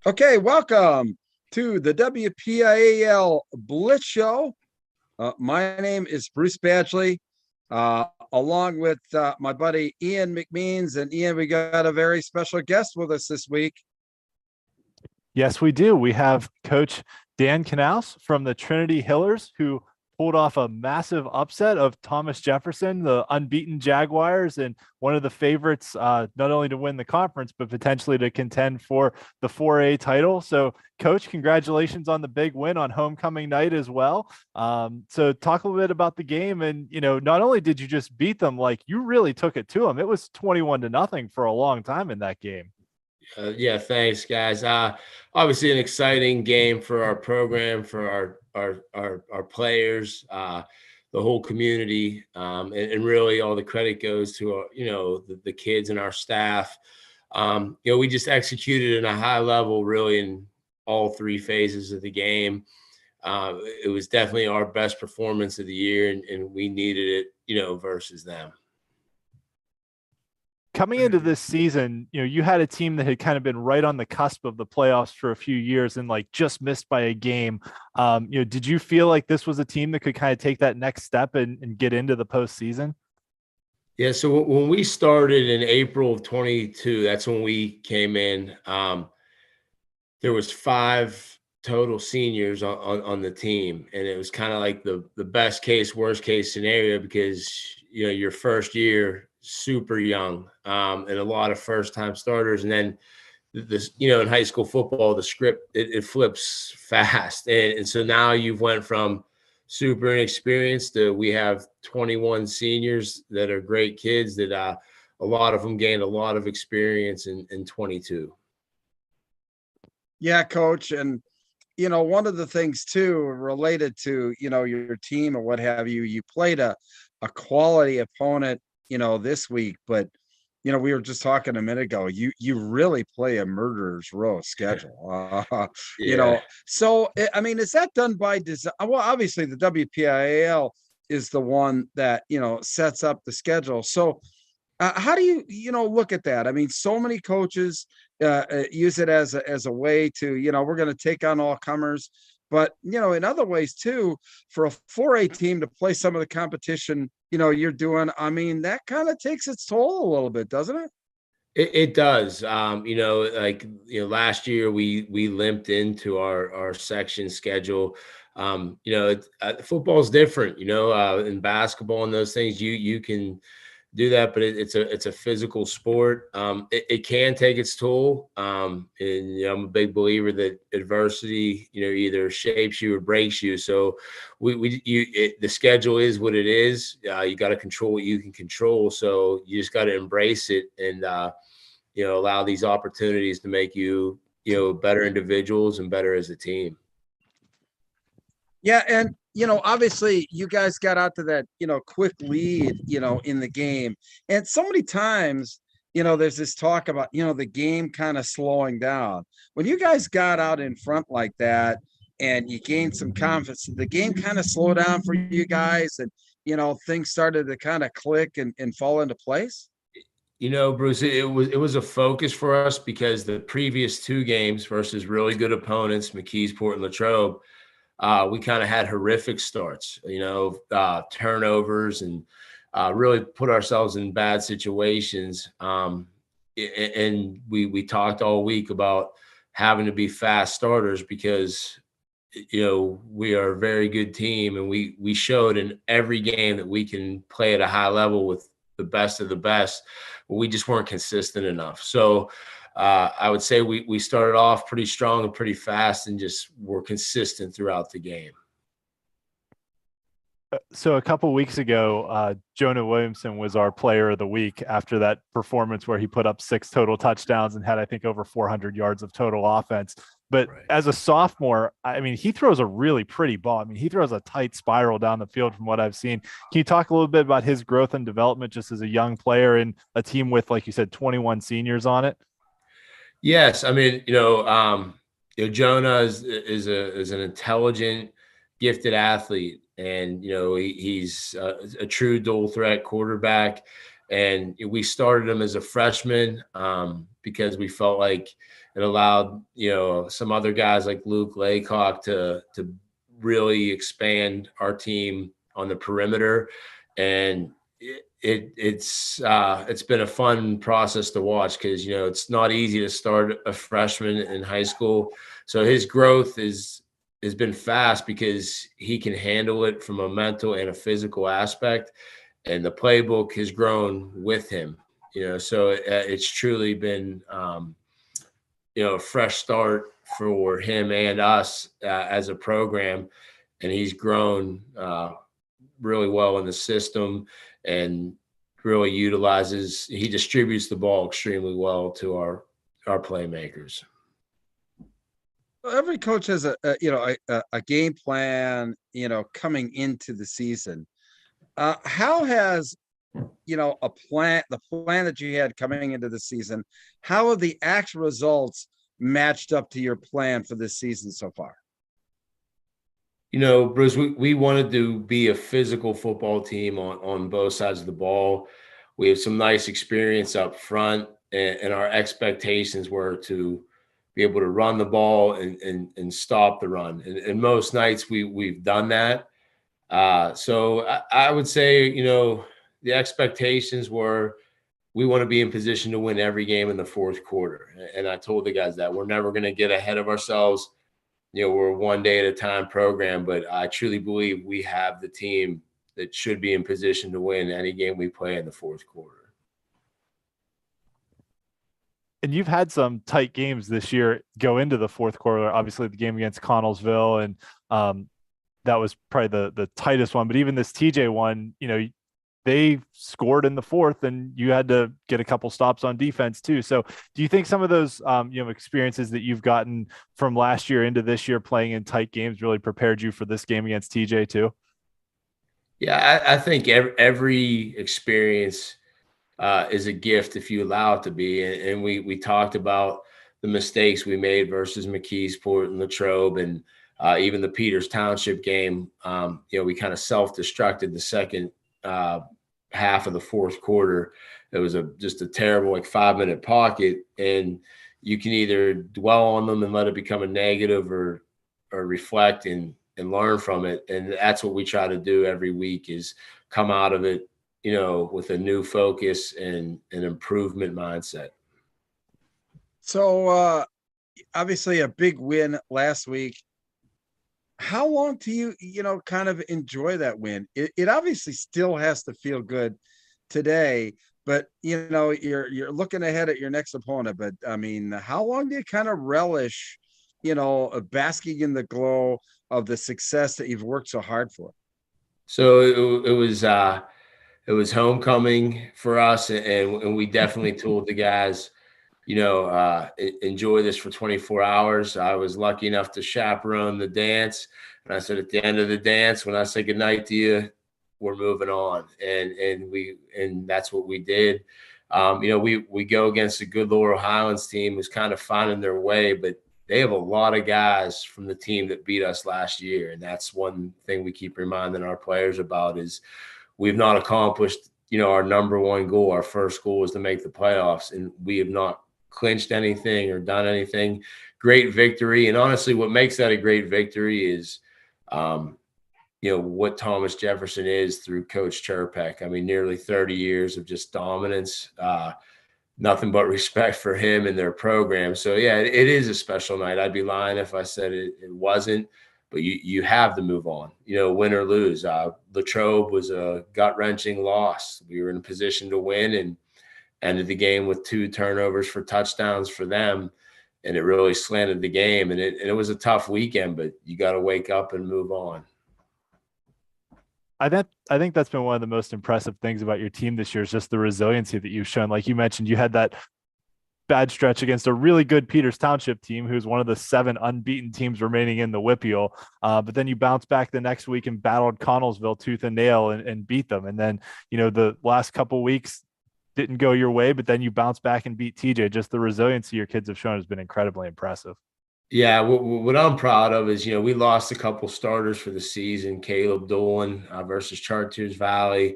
Okay, welcome to the WPIAL Blitz Show. My name is Bruce Badgley, along with my buddy Ian McMeans. And Ian, we got a very special guest with us this week. Yes, we do. We have Coach Dan Knause from the Trinity Hillers, who pulled off a massive upset of Thomas Jefferson, the unbeaten Jaguars, and one of the favorites, not only to win the conference, but potentially to contend for the 4A title. So, Coach, congratulations on the big win on homecoming night as well. So talk a little bit about the game. And, not only did you just beat them, like you really took it to them. It was 21-0 for a long time in that game. Yeah, thanks, guys. Obviously, an exciting game for our program, for our players, the whole community, and really all the credit goes to the kids and our staff. We just executed at a high level, really, in all three phases of the game. It was definitely our best performance of the year, and we needed it, versus them. Coming into this season, you had a team that had kind of been right on the cusp of the playoffs for a few years and just missed by a game. Did you feel like this was a team that could kind of take that next step and get into the postseason? Yeah. So when we started in April of 22, that's when we came in. There was 5 total seniors on the team, and it was kind of like the best case, worst case scenario because your first year, super young, and a lot of first time starters. And then this, in high school football, the script, it flips fast. And so now you've went from super inexperienced to we have 21 seniors that are great kids that a lot of them gained a lot of experience in 22. Yeah, Coach. And, one of the things too, related to, your team or what have you, you played a quality opponent this week, but we were just talking a minute ago, you really play a murderer's row schedule. Yeah. So I mean, is that done by design? Well, obviously the WPIAL is the one that sets up the schedule. So how do you look at that? I mean, so many coaches use it as a way to we're going to take on all comers. But, in other ways, too, for a 4A team to play some of the competition, you're doing, I mean, that kind of takes its toll a little bit, doesn't it? It does. Last year we limped into our section schedule. Football's different, in basketball and those things, you can do that, but it's a physical sport. It can take its toll. And I'm a big believer that adversity, either shapes you or breaks you. So the schedule is what it is. You got to control what you can control. So you just got to embrace it and allow these opportunities to make you better individuals and better as a team. Yeah, and obviously you guys got out to that quick lead in the game, and so many times there's this talk about the game kind of slowing down. When you guys got out in front like that and you gained some confidence, the game kind of slowed down for you guys, and things started to kind of click and fall into place. Bruce, it was a focus for us because the previous 2 games versus really good opponents, McKeesport and Latrobe, we kind of had horrific starts, turnovers, and really put ourselves in bad situations. And we talked all week about having to be fast starters because, we are a very good team, and we showed in every game that we can play at a high level with the best of the best, but we just weren't consistent enough. So I would say we started off pretty strong and pretty fast and just were consistent throughout the game. So a couple of weeks ago, Jonah Williamson was our player of the week after that performance where he put up 6 total touchdowns and had, I think, over 400 yards of total offense. But right, as a sophomore, I mean, he throws a really pretty ball. I mean, he throws a tight spiral down the field from what I've seen. Can you talk a little bit about his growth and development just as a young player in a team with, like you said, 21 seniors on it? Yes. I mean, Jonah is an intelligent, gifted athlete. And, he's a true dual threat quarterback. And we started him as a freshman because we felt like it allowed, some other guys like Luke Laycock to really expand our team on the perimeter. And it's been a fun process to watch because, it's not easy to start a freshman in high school. So his growth has been fast because he can handle it from a mental and a physical aspect. And the playbook has grown with him, so it's truly been, a fresh start for him and us as a program. And he's grown really well in the system and really he distributes the ball extremely well to our playmakers. Well, every coach has a game plan, coming into the season. How has, the plan that you had coming into the season, how have the actual results matched up to your plan for this season so far? Bruce, we wanted to be a physical football team on both sides of the ball. We have some nice experience up front, and our expectations were to be able to run the ball and stop the run. And most nights we've done that. So I would say, the expectations were we want to be in position to win every game in the fourth quarter. And I told the guys that we're never going to get ahead of ourselves. We're a one day at a time program, but I truly believe we have the team that should be in position to win any game we play in the fourth quarter. And you've had some tight games this year go into the fourth quarter. Obviously, the game against Connellsville, and that was probably the tightest one. But even this TJ one, they scored in the fourth, and you had to get a couple stops on defense too. So, do you think some of those experiences that you've gotten from last year into this year playing in tight games really prepared you for this game against TJ too? Yeah, I think every experience is a gift if you allow it to be. And we talked about the mistakes we made versus McKeesport and Latrobe, and even the Peters Township game. We kind of self-destructed the second half of the fourth quarter. It was just a terrible 5-minute pocket, and you can either dwell on them and let it become a negative or reflect and learn from it. And that's what we try to do every week, is come out of it with a new focus and an improvement mindset. So obviously a big win last week. How long do you kind of enjoy that win? It obviously still has to feel good today, but you're looking ahead at your next opponent. But I mean, how long do you kind of relish, basking in the glow of the success that you've worked so hard for? So it was homecoming for us, and we definitely told the guys, enjoy this for 24 hours. I was lucky enough to chaperone the dance. And I said, at the end of the dance, when I say goodnight to you, we're moving on. And that's what we did. We go against a good Laurel Highlands team who's kind of finding their way, but they have a lot of guys from the team that beat us last year. And that's one thing we keep reminding our players about, is we've not accomplished, our number one goal. Our first goal is to make the playoffs, and we have not clinched anything or done anything. Great victory. And honestly, what makes that a great victory is, what Thomas Jefferson is through Coach Chirpek. I mean, nearly 30 years of just dominance, nothing but respect for him and their program. So yeah, it is a special night. I'd be lying if I said it wasn't, but you have to move on, win or lose. Latrobe was a gut-wrenching loss. We were in a position to win and ended the game with 2 turnovers for touchdowns for them. And it really slanted the game. And it was a tough weekend, but you got to wake up and move on. I think that's been one of the most impressive things about your team this year, is just the resiliency that you've shown. Like you mentioned, you had that bad stretch against a really good Peters Township team, who's one of the 7 unbeaten teams remaining in the WPIAL. But then you bounced back the next week and battled Connellsville tooth and nail and beat them. And then, the last couple of weeks didn't go your way, but then you bounced back and beat TJ. Just the resiliency your kids have shown has been incredibly impressive. Yeah, what I'm proud of is, we lost a couple starters for the season. Caleb Dolan versus Chartiers Valley.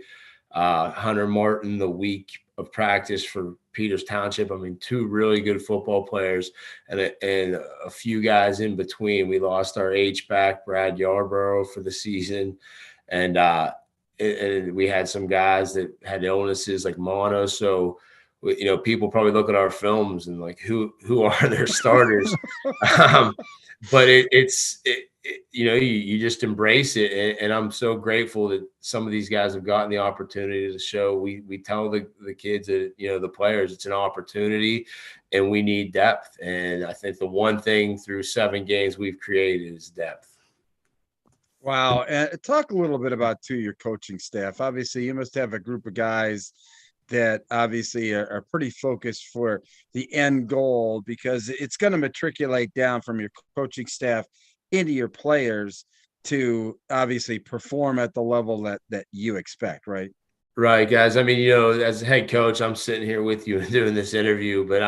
Hunter Martin the week of practice for Peters Township. I mean, 2 really good football players and a few guys in between. We lost our H-back, Brad Yarborough, for the season. And we had some guys that had illnesses like mono. So, you know, people probably look at our films and like, who are their starters? But it's you know, you just embrace it. And I'm so grateful that some of these guys have gotten the opportunity to show. We tell the kids that, you know, the players, it's an opportunity and we need depth. And I think the one thing through 7 games we've created is depth. Wow. And talk a little bit about, too, your coaching staff. Obviously, you must have a group of guys that obviously are pretty focused for the end goal, because it's going to matriculate down from your coaching staff into your players to obviously perform at the level that you expect, right? Right, guys. I mean, you know, as a head coach, I'm sitting here with you and doing this interview, but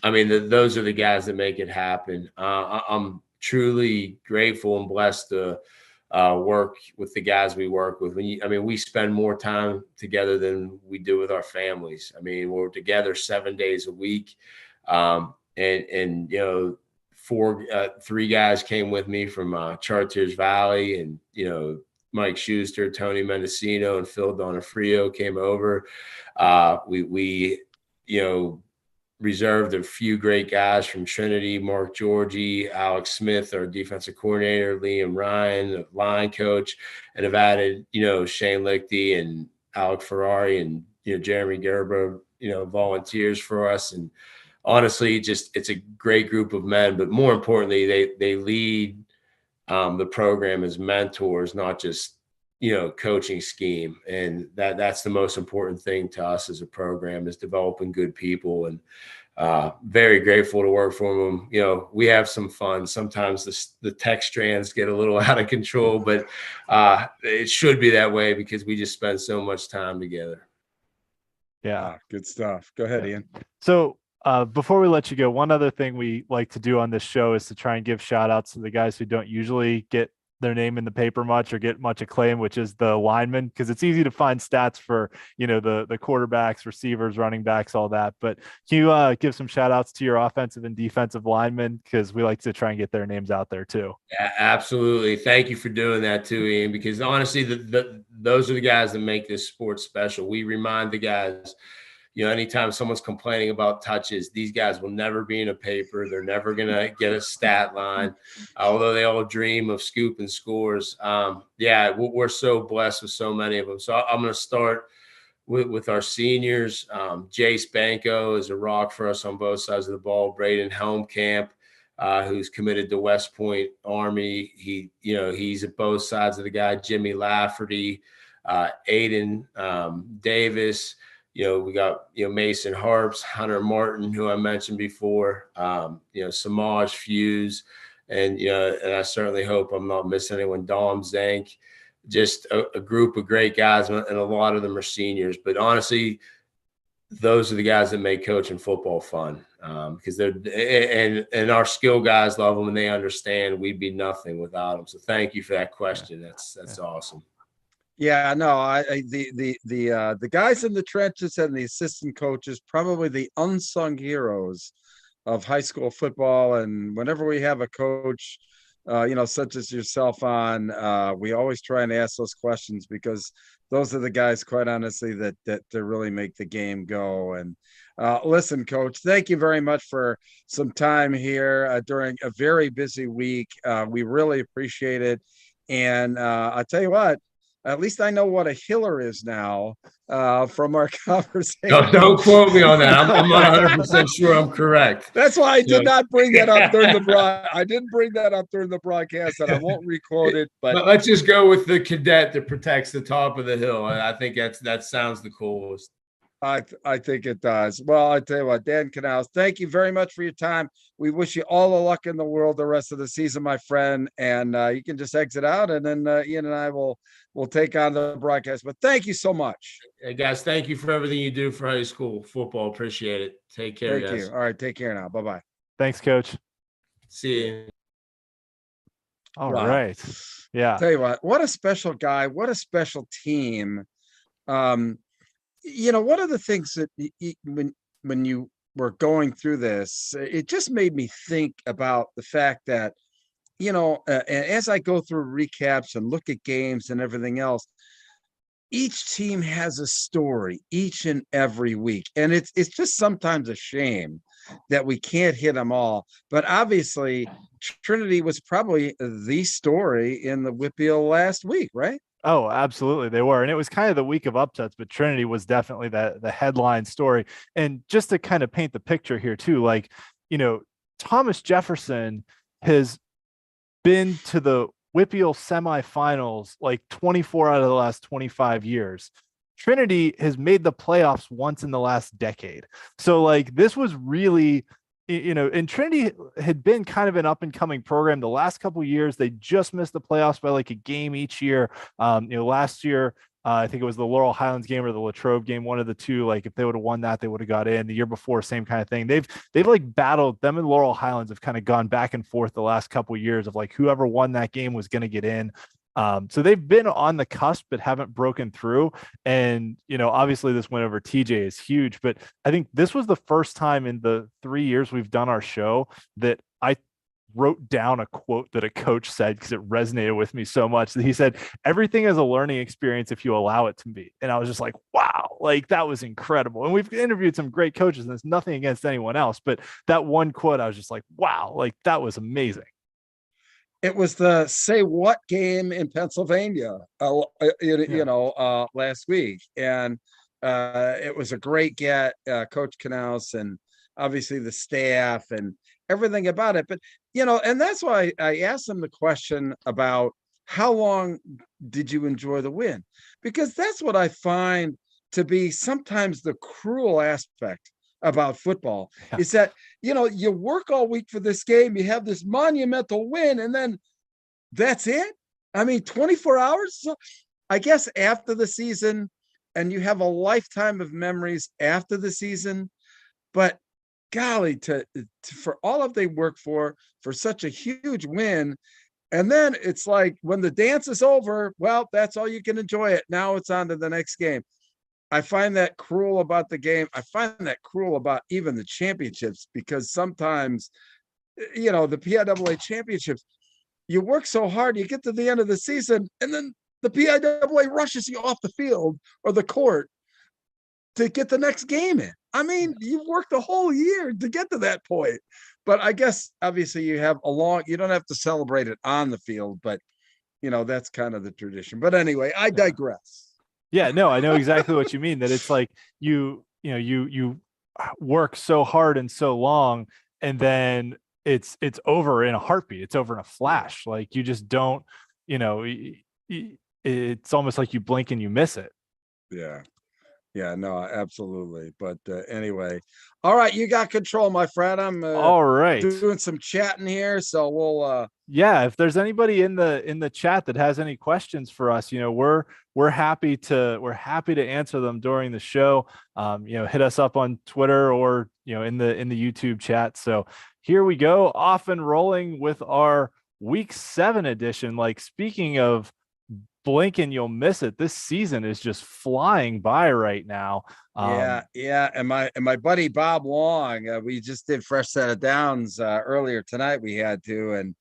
I mean, those are the guys that make it happen. I'm truly grateful and blessed to work with the guys we work with. I mean, we spend more time together than we do with our families. I mean, we're together 7 days a week, and you know, 3 guys came with me from Chartiers Valley, and you know, Mike Schuster, Tony Mendocino, and Phil Donofrio came over. We you know, reserved a few great guys from Trinity, Mark Georgie, Alex Smith, our defensive coordinator, Liam Ryan, the line coach, and have added, you know, Shane Lichty and Alec Ferrari and, you know, Jeremy Gerber, you know, volunteers for us. And honestly, just, it's a great group of men, but more importantly, they lead the program as mentors, not just, you know, coaching scheme. And that's the most important thing to us as a program, is developing good people. And very grateful to work for them. You know, we have some fun. Sometimes the text strands get a little out of control, but it should be that way because we just spend so much time together. Yeah. Good stuff. Go ahead, Ian. So before we let you go, one other thing we like to do on this show is to try and give shout outs to the guys who don't usually get their name in the paper much or get much acclaim, which is the linemen, because it's easy to find stats for, you know, the quarterbacks, receivers, running backs, all that. But can you give some shout outs to your offensive and defensive linemen, because we like to try and get their names out there too? Yeah, absolutely. Thank you for doing that too, Ian, because honestly, those are the guys that make this sport special. We remind the guys, you know, anytime someone's complaining about touches, these guys will never be in a paper. They're never going to get a stat line, although they all dream of scooping scores. Yeah, we're so blessed with so many of them. So I'm going to start with our seniors. Jace Banco is a rock for us on both sides of the ball. Braden Helmkamp, who's committed to West Point Army. He's at both sides of the guy. Jimmy Lafferty, Aiden Davis. You know, we got, you know, Mason Harps, Hunter Martin, who I mentioned before, you know, Samaj Fuse, and, you know, and I certainly hope I'm not missing anyone, Dom Zank, just a group of great guys, and a lot of them are seniors. But honestly, those are the guys that make coaching football fun, because they're, and our skill guys love them, and they understand we'd be nothing without them. So thank you for that question. That's awesome. Yeah, no, the guys in the trenches and the assistant coaches, probably the unsung heroes of high school football. And whenever we have a coach, you know, such as yourself on, we always try and ask those questions, because those are the guys, quite honestly, that really make the game go. And listen, Coach, thank you very much for some time here during a very busy week. We really appreciate it. And I'll tell you what, at least I know what a Hiller is now from our conversation. Don't quote me on that. I'm not 100% sure I'm correct. That's why I did not bring that up during the broadcast. I didn't bring that up during the broadcast, and I won't requote it. But let's just go with the cadet that protects the top of the hill. I think that sounds the coolest. I think it does. Well, I tell you what, Dan Knause, thank you very much for your time. We wish you all the luck in the world the rest of the season, my friend. And you can just exit out, and then Ian and I will take on the broadcast. But thank you so much. Hey, guys, thank you for everything you do for high school football. Appreciate it. Take care, guys. Thank you. All right, take care now. Bye-bye. Thanks, Coach. See you. All right. Yeah. Tell you what a special guy, what a special team One of the things that when you were going through this, it just made me think about the fact that, as I go through recaps and look at games and everything else, each team has a story each and every week. And it's just sometimes a shame that we can't hit them all. But obviously, Trinity was probably the story in the WPIAL last week, right? Oh, absolutely. They were. And it was kind of the week of upsets, but Trinity was definitely the headline story. And just to kind of paint the picture here too, like, Thomas Jefferson has been to the WPIAL semifinals like 24 out of the last 25 years. Trinity has made the playoffs once in the last decade. So like this was really, and Trinity had been kind of an up and coming program the last couple of years. They just missed the playoffs by like a game each year. Last year, I think it was the Laurel Highlands game or the Latrobe game, one of the two. Like if they would have won that, they would have got in. The year before, same kind of thing. They've like battled, them and Laurel Highlands have kind of gone back and forth the last couple of years of like whoever won that game was going to get in. So they've been on the cusp, but haven't broken through. And, obviously this win over TJ is huge, but I think this was the first time in the 3 years we've done our show that I wrote down a quote that a coach said because it resonated with me so much that he said, everything is a learning experience if you allow it to be. And I was just like, wow, like that was incredible. And we've interviewed some great coaches and there's nothing against anyone else, but that one quote, I was just like, wow, like that was amazing. It was the say what game in Pennsylvania, last week. And it was a great get, Coach Knause, and obviously the staff and everything about it. But, and that's why I asked him the question about how long did you enjoy the win? Because that's what I find to be sometimes the cruel aspect about football is that, you work all week for this game, you have this monumental win, and then that's it. I mean, 24 hours, I guess, after the season, and you have a lifetime of memories after the season. But golly, for all of they work for such a huge win. And then it's like when the dance is over, well, that's all you can enjoy it. Now it's on to the next game. I find that cruel about the game. I find that cruel about even the championships, because sometimes, the PIAA championships, you work so hard, you get to the end of the season, and then the PIAA rushes you off the field or the court to get the next game in. I mean, you've worked the whole year to get to that point. But I guess obviously you don't have to celebrate it on the field, but that's kind of the tradition. But anyway, I digress. Yeah, no, I know exactly what you mean, that it's like you work so hard and so long, and then it's over in a heartbeat. It's over in a flash. Like you just don't, it's almost like you blink and you miss it. Yeah, no, absolutely. But anyway, all right, you got control, my friend. I'm all right doing some chatting here, so we'll if there's anybody in the chat that has any questions for us, we're happy to answer them during the show. Hit us up on Twitter or in the YouTube chat. So here we go, off and rolling with our week 7 edition. Like, speaking of blink and you'll miss it, this season is just flying by right now. Yeah. And my buddy Bob Long, we just did Fresh Set of Downs earlier tonight. We had to, and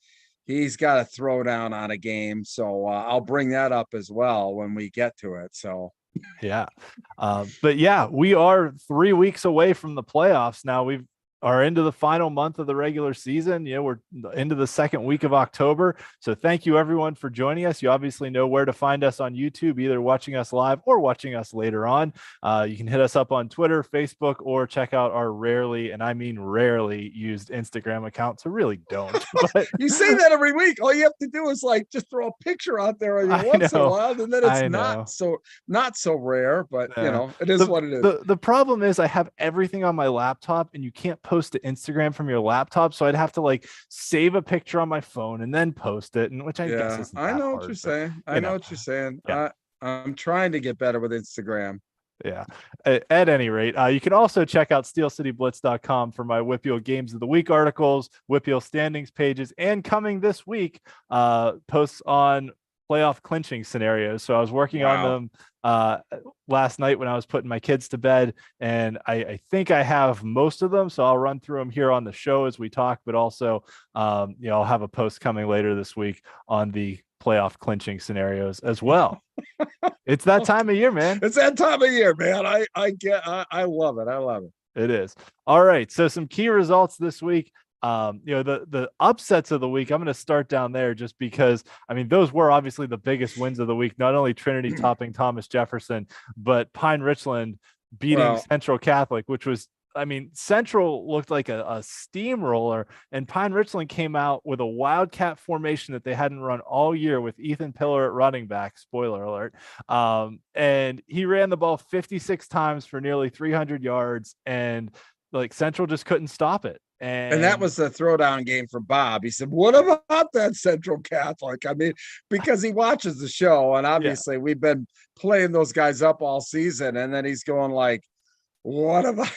he's got a throwdown on a game, so I'll bring that up as well when we get to it. So but yeah, we are 3 weeks away from the playoffs now. We are into the final month of the regular season. We're into the second week of October. So thank you everyone for joining us. You obviously know where to find us on YouTube, either watching us live or watching us later on. You can hit us up on Twitter, Facebook, or check out our rarely, and I mean rarely, used Instagram account. So really don't. But you say that every week. All you have to do is just throw a picture out there once in a while, and then it's not so rare, but it is what it is. The problem is I have everything on my laptop, and you can't post to Instagram from your laptop, so I'd have to save a picture on my phone and then post it, and which I guess isn't that hard, what you're saying. I know what you're saying. Yeah. I'm trying to get better with Instagram. Yeah. At any rate, you can also check out steelcityblitz.com for my WPIAL Games of the Week articles, WPIAL standings pages, and coming this week, posts on playoff clinching scenarios. So I was working on Wow. them last night when I was putting my kids to bed, and I think I have most of them. So I'll run through them here on the show as we talk, but also, I'll have a post coming later this week on the playoff clinching scenarios as well. It's that time of year, man. It's that time of year, man. I love it. I love it. It is. All right. So some key results this week. The upsets of the week, I'm going to start down there just because, I mean, those were obviously the biggest wins of the week, not only Trinity topping Thomas Jefferson, but Pine Richland beating Central Catholic, which was, I mean, Central looked like a steamroller, and Pine Richland came out with a wildcat formation that they hadn't run all year with Ethan Pillar at running back, spoiler alert. And he ran the ball 56 times for nearly 300 yards, and like Central just couldn't stop it. And that was the throwdown game for Bob. He said, what about that Central Catholic? I mean, because he watches the show, and obviously we've been playing those guys up all season. And then he's going like, what about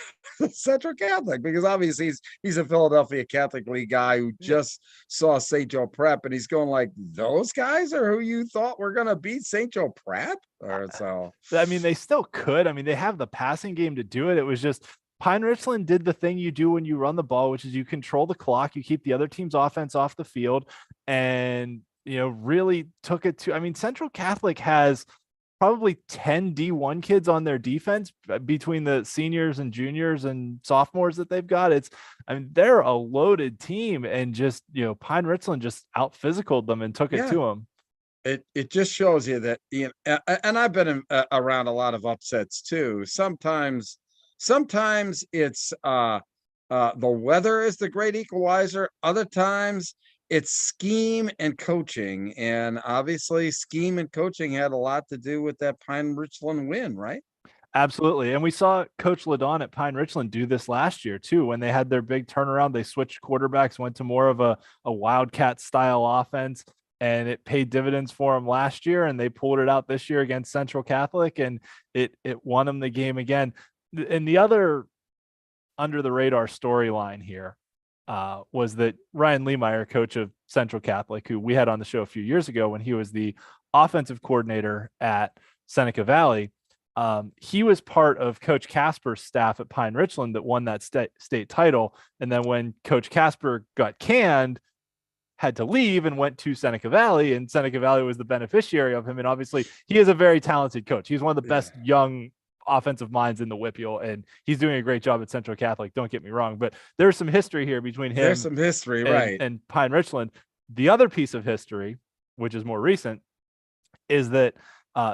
Central Catholic? Because obviously he's a Philadelphia Catholic League guy who just saw St. Joe Prep, and he's going like, those guys are who you thought were going to beat St. Joe Prep? Or so. I mean, they still could. I mean, they have the passing game to do it. It was just Pine Richland did the thing you do when you run the ball, which is you control the clock, you keep the other team's offense off the field, and really took it to. I mean, Central Catholic has probably 10 D1 kids on their defense between the seniors and juniors and sophomores that they've got. I mean, they're a loaded team, and just, Pine Richland just out physicaled them and took it to them. It just shows you that, and I've been around a lot of upsets too. Sometimes it's the weather is the great equalizer. Other times it's scheme and coaching, and obviously scheme and coaching had a lot to do with that Pine Richland win, right? Absolutely. And we saw Coach Ladon at Pine Richland do this last year too. When they had their big turnaround, they switched quarterbacks, went to more of a wildcat style offense, and it paid dividends for them last year. And they pulled it out this year against Central Catholic, and it won them the game again. And the other under the radar storyline here was that Ryan Lehmeyer, coach of Central Catholic, who we had on the show a few years ago when he was the offensive coordinator at Seneca Valley, he was part of Coach Casper's staff at Pine Richland that won that state title. And then when Coach Casper got canned, had to leave and went to Seneca Valley, and Seneca Valley was the beneficiary of him. And obviously he is a very talented coach. He's one of the best young offensive minds in the WPIAL, and he's doing a great job at Central Catholic. Don't get me wrong, but there's some history here between him. There's some history, right? And Pine Richland. The other piece of history, which is more recent, is that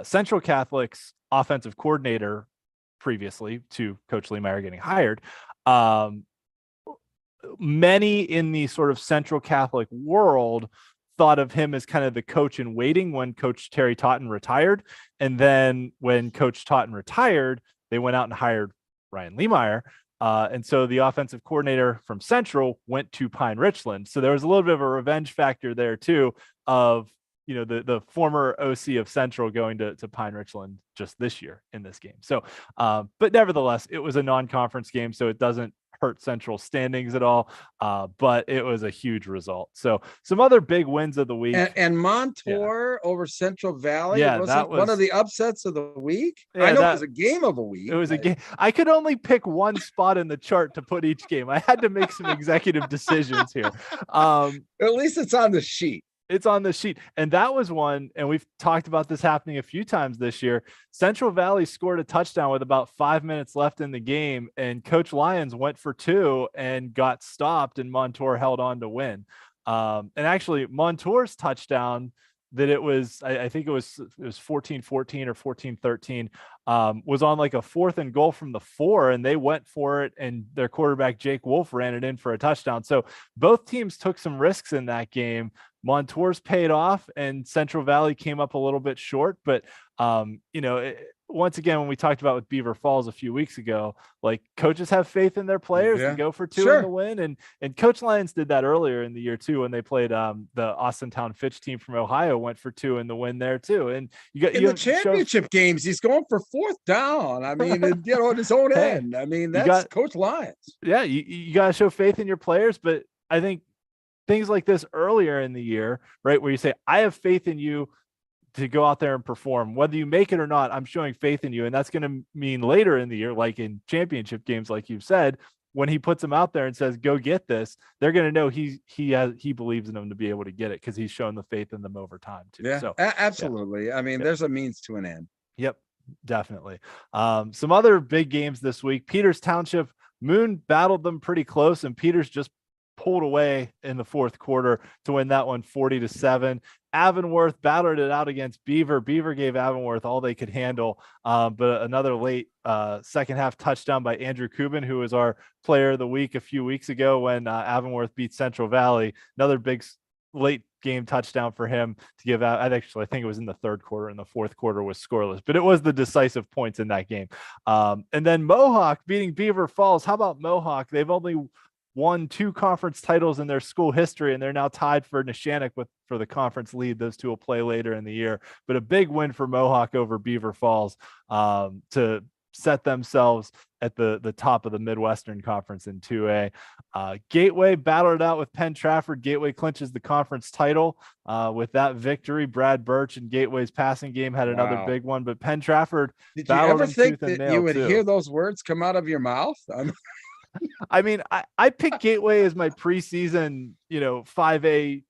Central Catholic's offensive coordinator previously to Coach Lehmeyer getting hired, many in the sort of Central Catholic world thought of him as kind of the coach in waiting when Coach Terry Totten retired. And then when Coach Totten retired, they went out and hired Ryan Lehmeyer. And so the offensive coordinator from Central went to Pine Richland. So there was a little bit of a revenge factor there too of, the former OC of Central going to Pine Richland just this year in this game. So, but nevertheless, it was a non-conference game, so it doesn't hurt Central standings at all. But it was a huge result. So some other big wins of the week. And Montour over Central Valley. Yeah, that was one of the upsets of the week. Yeah, I know it was a game of a week. It was a game. I could only pick one spot in the chart to put each game. I had to make some executive decisions here. At least it's on the sheet. It's on the sheet. And that was one, and we've talked about this happening a few times this year. Central Valley scored a touchdown with about 5 minutes left in the game, and Coach Lyons went for two and got stopped, and Montour held on to win. And actually, Montour's touchdown that it was, I think it was 14-14 or 14-13, was on like a 4th and goal from the 4, and they went for it, and their quarterback Jake Wolf ran it in for a touchdown. So both teams took some risks in that game. Montour's paid off, and Central Valley came up a little bit short, but once again, when we talked about with Beaver Falls a few weeks ago, like coaches have faith in their players and go for two in the win. And Coach Lyons did that earlier in the year too, when they played the Austintown Fitch team from Ohio, went for two in the win there too. And in the championship games, he's going for 4th down. I mean, at his own end. I mean, that's Coach Lyons. Yeah, you got to show faith in your players, but I think things like this earlier in the year, right, where you say, I have faith in you, to go out there and perform. Whether you make it or not, I'm showing faith in you. And that's going to mean later in the year, like in championship games, like you've said, when he puts them out there and says, go get this, they're going to know he believes in them to be able to get it because he's shown the faith in them over time too. Yeah, So absolutely. I mean, there's a means to an end. Yep, definitely. Some other big games this week. Peters Township, Moon battled them pretty close, and Peters just pulled away in the fourth quarter to win that one 40-7. Avonworth battled it out against Beaver. Beaver gave Avonworth all they could handle, but another late second half touchdown by Andrew Kubin, who was our player of the week a few weeks ago when Avonworth beat Central Valley. Another big late game touchdown for him to give out. I think it was in the third quarter, and the fourth quarter was scoreless, but it was the decisive points in that game. And then Mohawk beating Beaver Falls. How about Mohawk? They've only won 2 conference titles in their school history, and they're now tied for Neshannock for the conference lead. Those two will play later in the year, but a big win for Mohawk over Beaver Falls to set themselves at the top of the Midwestern Conference in 2A. Gateway battled it out with Penn Trafford. Gateway clinches the conference title with that victory. Brad Birch and Gateway's passing game had another big one, but Penn Trafford Did you ever think that you would too. hear those words come out of your mouth? I mean, I picked Gateway as my preseason, 5A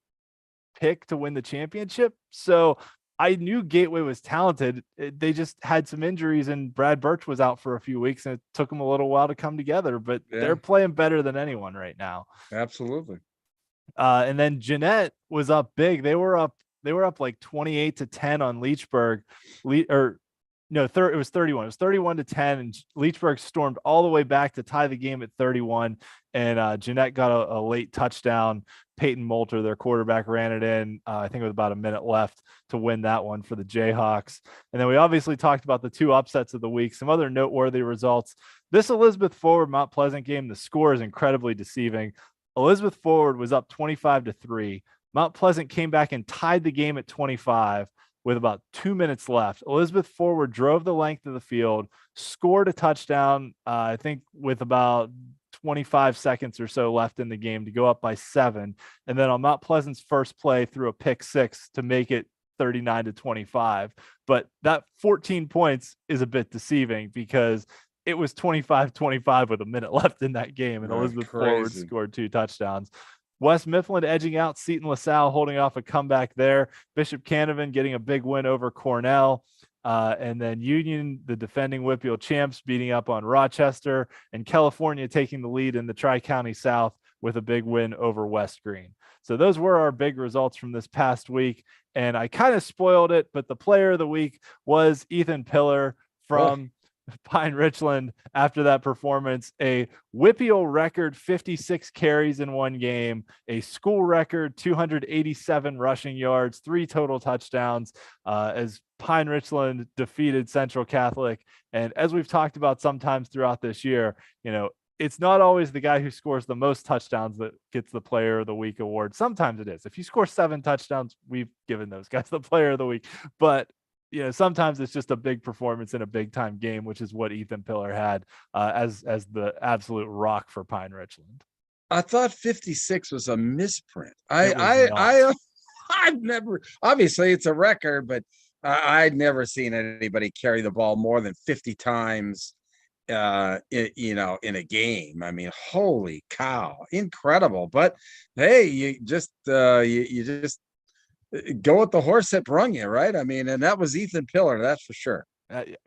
pick to win the championship. So I knew Gateway was talented. They just had some injuries, and Brad Birch was out for a few weeks, and it took them a little while to come together, but they're playing better than anyone right now. Absolutely. And then Jeanette was up big. They were up like 28-10 on Leechburg. It was 31. It was 31-10, and Leechburg stormed all the way back to tie the game at 31. And Jeanette got a late touchdown. Peyton Moulter, their quarterback, ran it in. I think it was about a minute left to win that one for the Jayhawks. And then we obviously talked about the 2 upsets of the week. Some other noteworthy results. This Elizabeth Forward Mount Pleasant game, the score is incredibly deceiving. Elizabeth Forward was up 25-3. Mount Pleasant came back and tied the game at 25. With about 2 minutes left. Elizabeth Forward drove the length of the field, scored a touchdown, I think with about 25 seconds or so left in the game to go up by 7. And then on Mount Pleasant's first play, threw a pick 6 to make it 39-25. But that 14 points is a bit deceiving because it was 25-25 with a minute left in that game, and Elizabeth Forward scored 2 touchdowns. West Mifflin edging out Seton LaSalle, holding off a comeback there. Bishop Canavan getting a big win over Cornell. And then Union, the defending WPIAL champs, beating up on Rochester, and California taking the lead in the Tri-County South with a big win over West Green. So those were our big results from this past week. And I kind of spoiled it, but the player of the week was Ethan Pillar from Pine Richland. After that performance, a WPIAL record 56 carries in one game, a school record 287 rushing yards, 3 total touchdowns, as Pine Richland defeated Central Catholic. And as we've talked about sometimes throughout this year, it's not always the guy who scores the most touchdowns that gets the player of the week award. Sometimes it is. If you score 7 touchdowns, we've given those guys the player of the week. But sometimes it's just a big performance in a big time game, which is what Ethan Pillar had as the absolute rock for Pine Richland. I thought 56 was a misprint. I've never, obviously it's a record, but I'd never seen anybody carry the ball more than 50 times in a game. I mean, holy cow, incredible. But hey, you just go with the horse that brung you, right? I mean, and that was Ethan Pillar, that's for sure.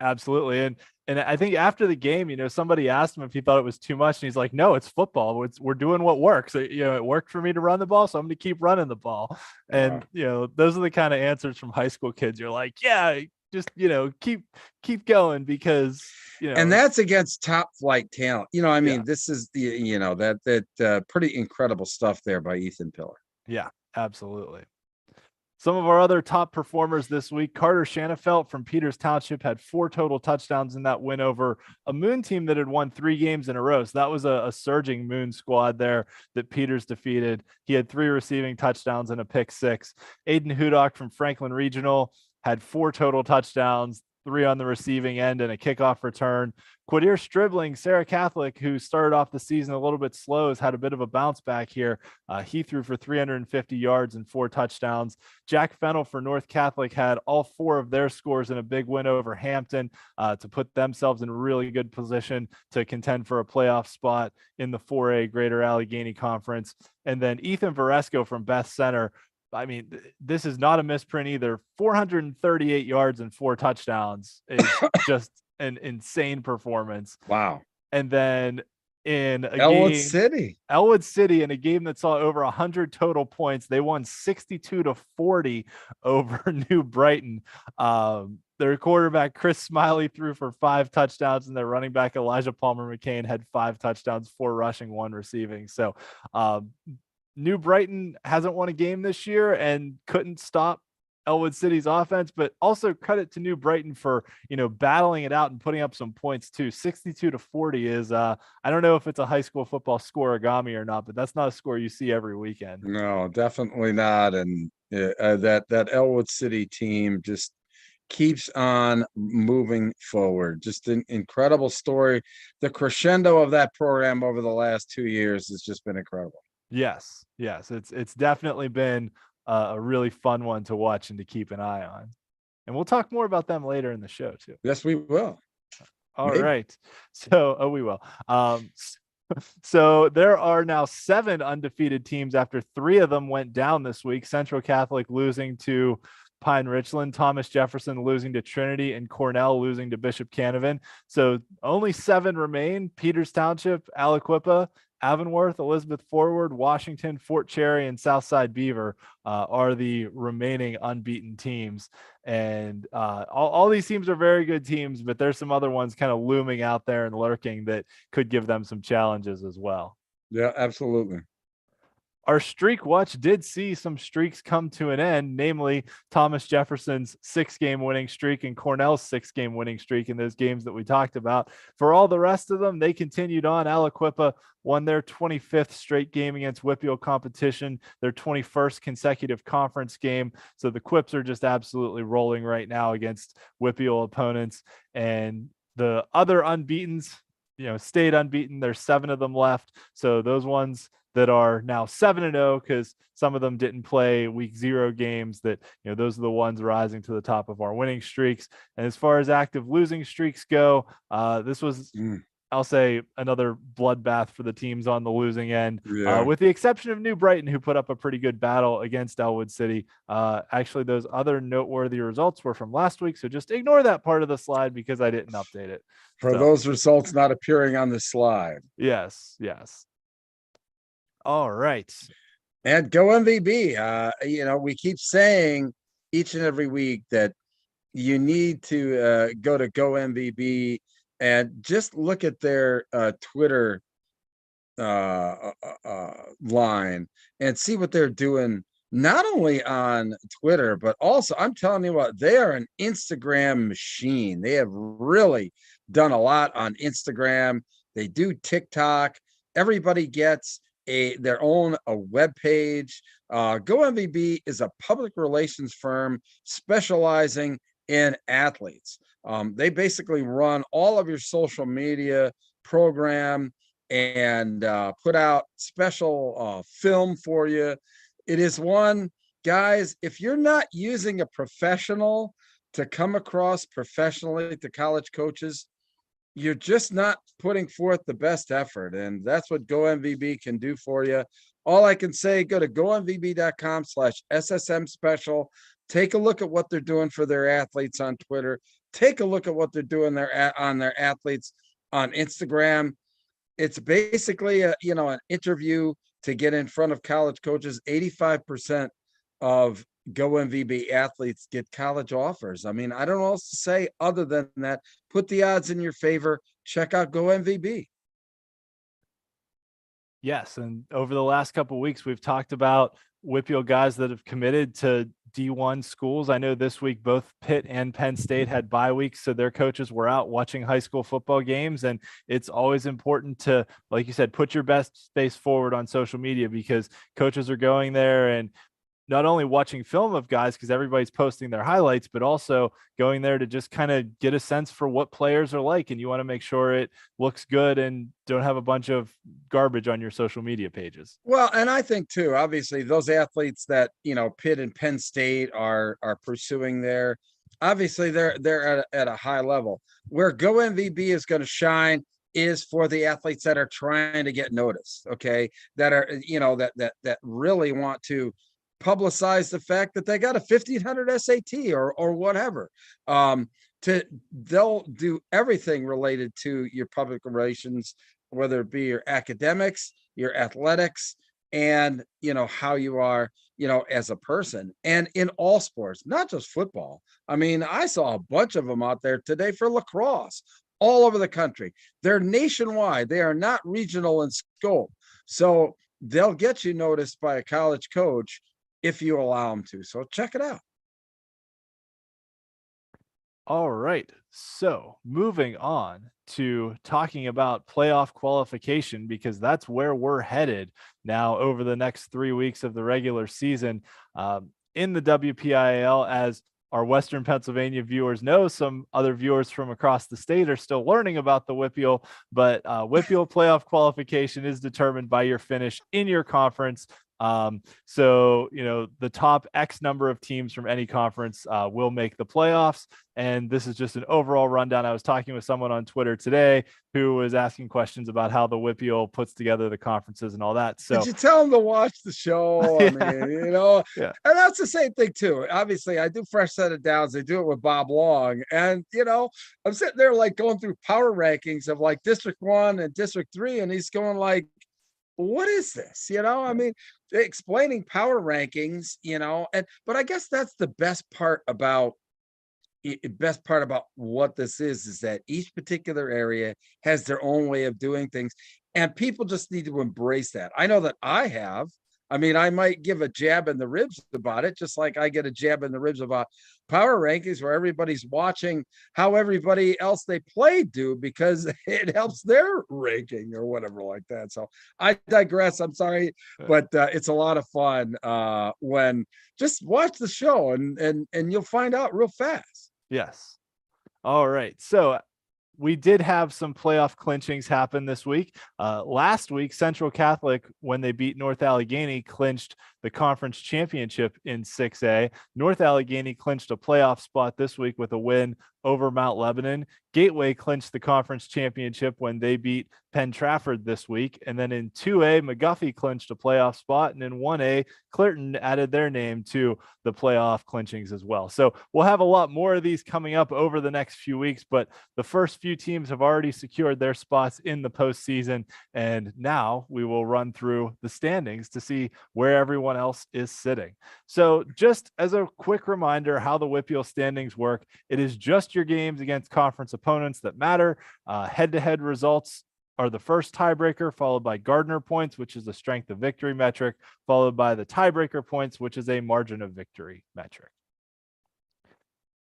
Absolutely. And I think after the game, somebody asked him if he thought it was too much, and he's like, no, it's football. We're doing what works. It worked for me to run the ball, so I'm going to keep running the ball. And those are the kind of answers from high school kids. You're like, yeah, just keep going, because and that's against top flight talent. This is the pretty incredible stuff there by Ethan Pillar. Yeah, absolutely. Some of our other top performers this week, Carter Shanafelt from Peters Township had 4 total touchdowns in that win over a Moon team that had won 3 games in a row. So that was a surging Moon squad there that Peters defeated. He had 3 receiving touchdowns and a pick 6. Aiden Hudock from Franklin Regional had 4 total touchdowns. 3 on the receiving end and a kickoff return. Quadir Stribling, Sarah Catholic, who started off the season a little bit slow, has had a bit of a bounce back here. He threw for 350 yards and 4 touchdowns. Jack Fennell for North Catholic had all 4 of their scores in a big win over Hampton to put themselves in a really good position to contend for a playoff spot in the 4A Greater Allegheny Conference. And then Ethan Varesco from Beth Center. I mean, this is not a misprint either. 438 yards and 4 touchdowns is just an insane performance. Wow. And then in a Elwood City, in a game that saw over 100 total points, they won 62-40 over New Brighton. Their quarterback, Chris Smiley, threw for 5 touchdowns, and their running back, Elijah Palmer McCain, had 5 touchdowns, 4 rushing, 1 receiving. So New Brighton hasn't won a game this year and couldn't stop Elwood City's offense, but also credit to New Brighton for, battling it out and putting up some points too. 62-40 is, I don't know if it's a high school football scoreagami or not, but that's not a score you see every weekend. No, definitely not. And that Elwood City team just keeps on moving forward. Just an incredible story. The crescendo of that program over the last 2 years has just been incredible. Yes. It's definitely been a really fun one to watch and to keep an eye on. And we'll talk more about them later in the show too. Yes, we will. All right. So, we will. So there are now 7 undefeated teams after 3 of them went down this week. Central Catholic losing to Pine Richland, Thomas Jefferson losing to Trinity, and Cornell losing to Bishop Canevin. So only 7 remain. Peters Township, Aliquippa, Avonworth, Elizabeth Forward, Washington, Fort Cherry, and Southside Beaver are the remaining unbeaten teams. And all these teams are very good teams, but there's some other ones kind of looming out there and lurking that could give them some challenges as well. Yeah, absolutely. Our streak watch did see some streaks come to an end, namely Thomas Jefferson's 6-game winning streak and Cornell's 6-game winning streak in those games that we talked about. For all the rest of them, they continued on. Aliquippa won their 25th straight game against WPIAL competition, their 21st consecutive conference game. So the Quips are just absolutely rolling right now against WPIAL opponents. And the other unbeatens, stayed unbeaten. There's 7 of them left. So those ones that are now 7-0, because some of them didn't play week 0 games, that, those are the ones rising to the top of our winning streaks. And as far as active losing streaks go, this was, I'll say, another bloodbath for the teams on the losing end, with the exception of New Brighton, who put up a pretty good battle against Elwood City. Actually, those other noteworthy results were from last week, so just ignore that part of the slide because I didn't update it. For those results not appearing on the slide. Yes. All right. And go MVB. We keep saying each and every week that you need to go to Go MVB and just look at their Twitter line and see what they're doing, not only on Twitter, but also, I'm telling you what, they are an Instagram machine. They have really done a lot on Instagram. They do TikTok. Everybody gets their own web page. Go MVB is a public relations firm specializing in athletes. They basically run all of your social media program and put out special film for you. It is one, guys, if you're not using a professional to come across professionally to college coaches, you're just not putting forth the best effort. And that's what Go MVB can do for you. All I can say, go to gomvb.com/SSM special. Take a look at what they're doing for their athletes on Twitter. Take a look at what they're doing on their athletes on Instagram. It's basically an interview to get in front of college coaches. 85% of Go MVB athletes get college offers. I mean, I don't know what else to say other than that. Put the odds in your favor. Check out Go MVB. Yes, and over the last couple of weeks, we've talked about WPIAL guys that have committed to D1 schools. I know this week both Pitt and Penn State had bye weeks, so their coaches were out watching high school football games. And it's always important to, like you said, put your best face forward on social media, because coaches are going there and not only watching film of guys because everybody's posting their highlights, but also going there to just kind of get a sense for what players are like. And you want to make sure it looks good and don't have a bunch of garbage on your social media pages. Well, and I think too, obviously those athletes that, Pitt and Penn State are pursuing there, obviously they're at a high level. Where Go MVB is going to shine is for the athletes that are trying to get noticed, okay? That are, that really want to publicize the fact that they got a 1500 SAT or whatever. They'll do everything related to your public relations, whether it be your academics, your athletics, and how you are, as a person, and in all sports, not just football. I mean, I saw a bunch of them out there today for lacrosse all over the country. They're nationwide. They are not regional in scope. So they'll get you noticed by a college coach if you allow them to. So check it out. All right. So moving on to talking about playoff qualification, because that's where we're headed now over the next 3 weeks of the regular season in the WPIAL. As our Western Pennsylvania viewers know, some other viewers from across the state are still learning about the WPIAL, but WPIAL playoff qualification is determined by your finish in your conference. So, the top X number of teams from any conference will make the playoffs. And this is just an overall rundown. I was talking with someone on Twitter today who was asking questions about how the WPIAL puts together the conferences and all that. So did you tell them to watch the show? Yeah. I mean, Yeah. And that's the same thing too. Obviously, I do Fresh Set of Downs. I do it with Bob Long. And, I'm sitting there like going through power rankings of like District 1 and District 3. And he's going like, what is this? I mean, explaining power rankings, but I guess that's the best part about what this is that each particular area has their own way of doing things, and people just need to embrace that. I know that I have. I mean, I might give a jab in the ribs about it, just like I get a jab in the ribs about power rankings, where everybody's watching how everybody else they play do because it helps their ranking or whatever like that. So I digress. I'm sorry, but it's a lot of fun when just watch the show and you'll find out real fast. Yes. All right. So we did have some playoff clinchings happen this week. Last week, Central Catholic, when they beat North Allegheny, clinched the conference championship in 6A. North Allegheny clinched a playoff spot this week with a win over Mount Lebanon. Gateway clinched the conference championship when they beat Penn Trafford this week. And then in 2A, McGuffey clinched a playoff spot. And in 1A, Clerton added their name to the playoff clinchings as well. So we'll have a lot more of these coming up over the next few weeks, but the first few teams have already secured their spots in the postseason. And now we will run through the standings to see where everyone else is sitting. So just as a quick reminder how the WPIAL standings work, it is just your games against conference opponents that matter. Head-to-head results are the first tiebreaker, followed by Gardner points, which is the strength of victory metric, followed by the tiebreaker points, which is a margin of victory metric.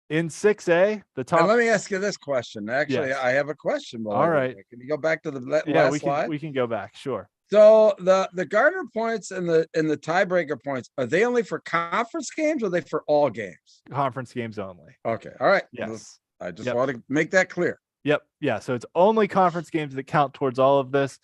In 6A, the top. And let me ask you this question. Actually, Yes. I have a question. All right. Can you go back to the Yeah, last slide? we can go back. Sure. So the Gardner points and the tiebreaker points, are they only for conference games or are they for all games? Conference games only. Okay. All right. Yes. I just want to make that clear. Yep. Yeah. So it's only conference games that count towards all of this.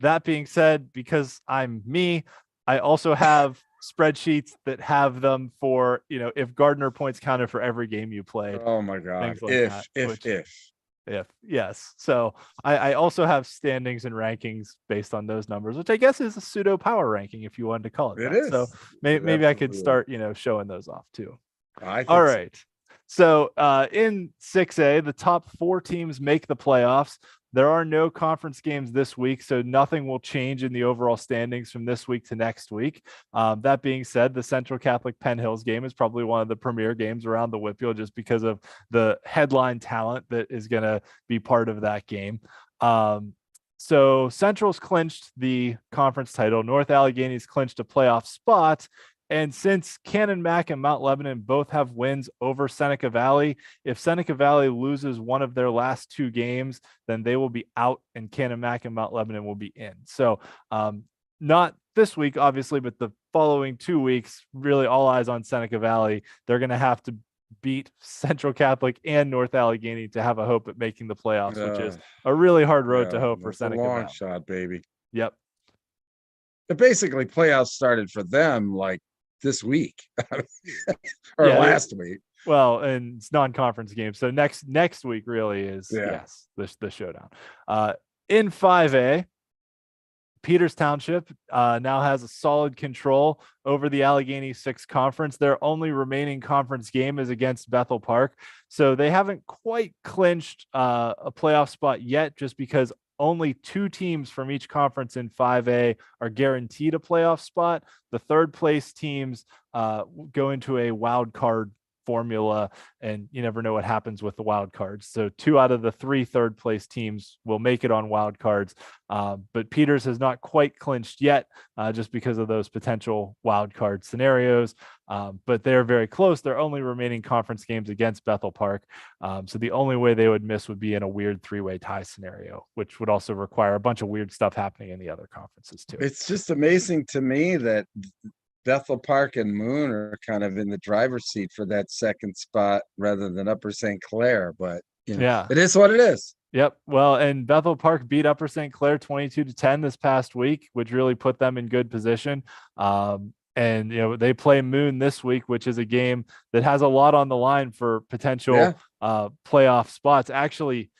That being said, because I'm me, I also have spreadsheets that have them for, if Gardner points counted for every game you played. Oh my God. Like if yes. So I also have standings and rankings based on those numbers, which I guess is a pseudo power ranking if you wanted to call it that. Is. So maybe I could start, showing those off too. All right. So in 6A, the top 4 teams make the playoffs. There are no conference games this week, so nothing will change in the overall standings from this week to next week. That being said, the Central Catholic Penn Hills game is probably one of the premier games around the WPIAL just because of the headline talent that is going to be part of that game. So Central's clinched the conference title. North Allegheny's clinched a playoff spot. And since Cannon Mac and Mount Lebanon both have wins over Seneca Valley, if Seneca Valley loses one of their last 2 games, then they will be out and Cannon Mac and Mount Lebanon will be in. So not this week, obviously, but the following 2 weeks, really all eyes on Seneca Valley. They're going to have to beat Central Catholic and North Allegheny to have a hope at making the playoffs, which is a really hard road to hoe for That's a Seneca long Valley. shot, baby. Yep. But basically, playoffs started for them like this week or Yeah, last week. Well, and it's non-conference games. So next week really is the showdown. In 5A, Peters Township now has a solid control over the Allegheny 6 conference. Their only remaining conference game is against Bethel Park. So they haven't quite clinched a playoff spot yet, just because only 2 teams from each conference in 5A are guaranteed a playoff spot. The third place teams go into a wild card formula, and you never know what happens with the wild cards. So 2 out of the 3 third place teams will make it on wild cards. But Peters has not quite clinched yet, just because of those potential wild card scenarios. But they're very close. Their only remaining conference games against Bethel Park. So the only way they would miss would be in a weird 3-way tie scenario, which would also require a bunch of weird stuff happening in the other conferences too. It's just amazing to me that Bethel Park and Moon are kind of in the driver's seat for that second spot rather than Upper St. Clair. But it is what it is. Yep. Well, and Bethel Park beat Upper St. Clair 22-10 this past week, which really put them in good position. And they play Moon this week, which is a game that has a lot on the line for potential playoff spots. Actually,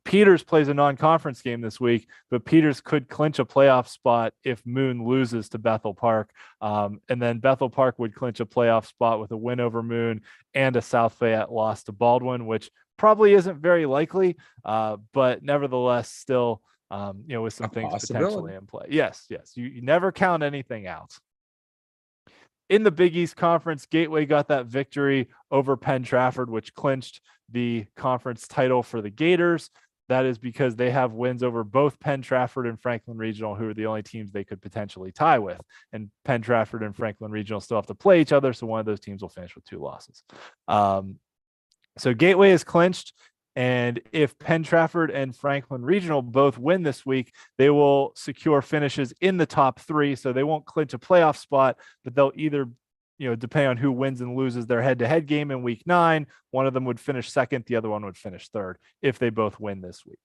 Peters plays a non-conference game this week, but Peters could clinch a playoff spot if Moon loses to Bethel Park. And then Bethel Park would clinch a playoff spot with a win over Moon and a South Fayette loss to Baldwin, which probably isn't very likely, but nevertheless, still, with some things potentially in play. Yes. You never count anything out. In the Big East Conference, Gateway got that victory over Penn Trafford, which clinched the conference title for the Gators. That is because they have wins over both Penn Trafford and Franklin Regional, who are the only teams they could potentially tie with. And Penn Trafford and Franklin Regional still have to play each other, so one of those teams will finish with 2 losses. So Gateway is clinched. And if Penn Trafford and Franklin Regional both win this week, they will secure finishes in the top 3. So they won't clinch a playoff spot, but they'll either, depending on who wins and loses their head-to-head game in week 9, one of them would finish second, the other one would finish third if they both win this week.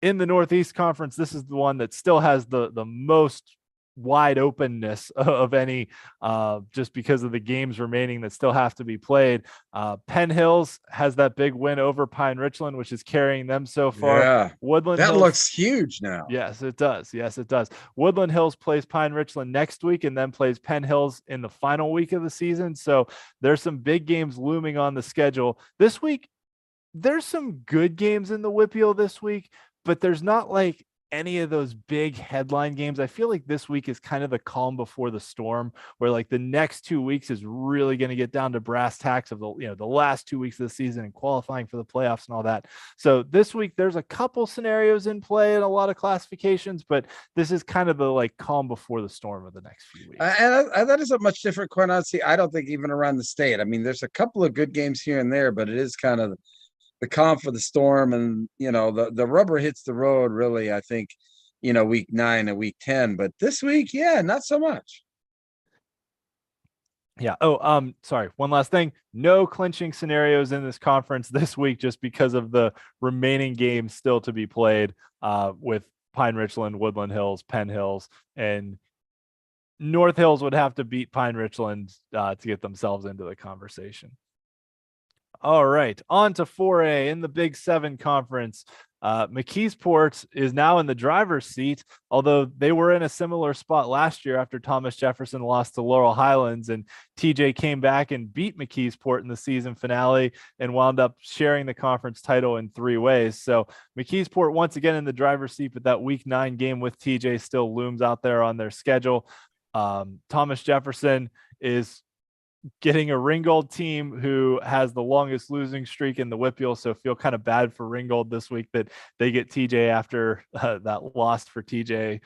In the Northeast Conference, this is the one that still has the most wide openness of any, just because of the games remaining that still have to be played. Penn Hills has that big win over Pine Richland, which is carrying them so far. Yeah, Woodland that Hills looks huge now. Yes, it does. Woodland Hills plays Pine Richland next week and then plays Penn Hills in the final week of the season. So there's some big games looming on the schedule this week. There's some good games in the WPIAL this week, but there's not like any of those big headline games. I feel like this week is kind of the calm before the storm, where like the next 2 weeks is really going to get down to brass tacks of the last 2 weeks of the season and qualifying for the playoffs and all that. So this week there's a couple scenarios in play and a lot of classifications, but this is kind of the like calm before the storm of the next few weeks. And that isn't much different, quite honestly. I don't think even around the state. I mean, there's a couple of good games here and there, but it is kind of the calm for the storm, and the rubber hits the road really, I think, week 9 and week 10, but this week, not so much. Sorry, one last thing. No clinching scenarios in this conference this week, just because of the remaining games still to be played, with Pine Richland, Woodland Hills, Penn Hills, and North Hills would have to beat Pine Richland to get themselves into the conversation. All right, on to 4A in the Big 7 Conference. McKeesport is now in the driver's seat, although they were in a similar spot last year after Thomas Jefferson lost to Laurel Highlands, and TJ came back and beat McKeesport in the season finale and wound up sharing the conference title in 3 ways. So McKeesport once again in the driver's seat, but that week 9 game with TJ still looms out there on their schedule. Thomas Jefferson is getting a Ringgold team who has the longest losing streak in the WPIAL, so feel kind of bad for Ringgold this week that they get TJ after that loss for TJ.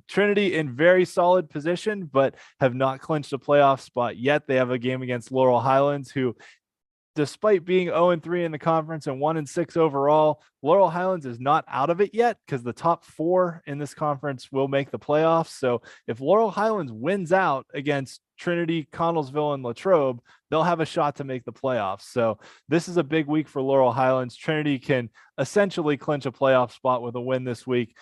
Trinity in very solid position, but have not clinched a playoff spot yet. They have a game against Laurel Highlands, who despite being 0-3 in the conference and 1-6 overall, Laurel Highlands is not out of it yet because the top 4 in this conference will make the playoffs. So if Laurel Highlands wins out against Trinity, Connellsville, and Latrobe, they'll have a shot to make the playoffs. So this is a big week for Laurel Highlands. Trinity can essentially clinch a playoff spot with a win this week.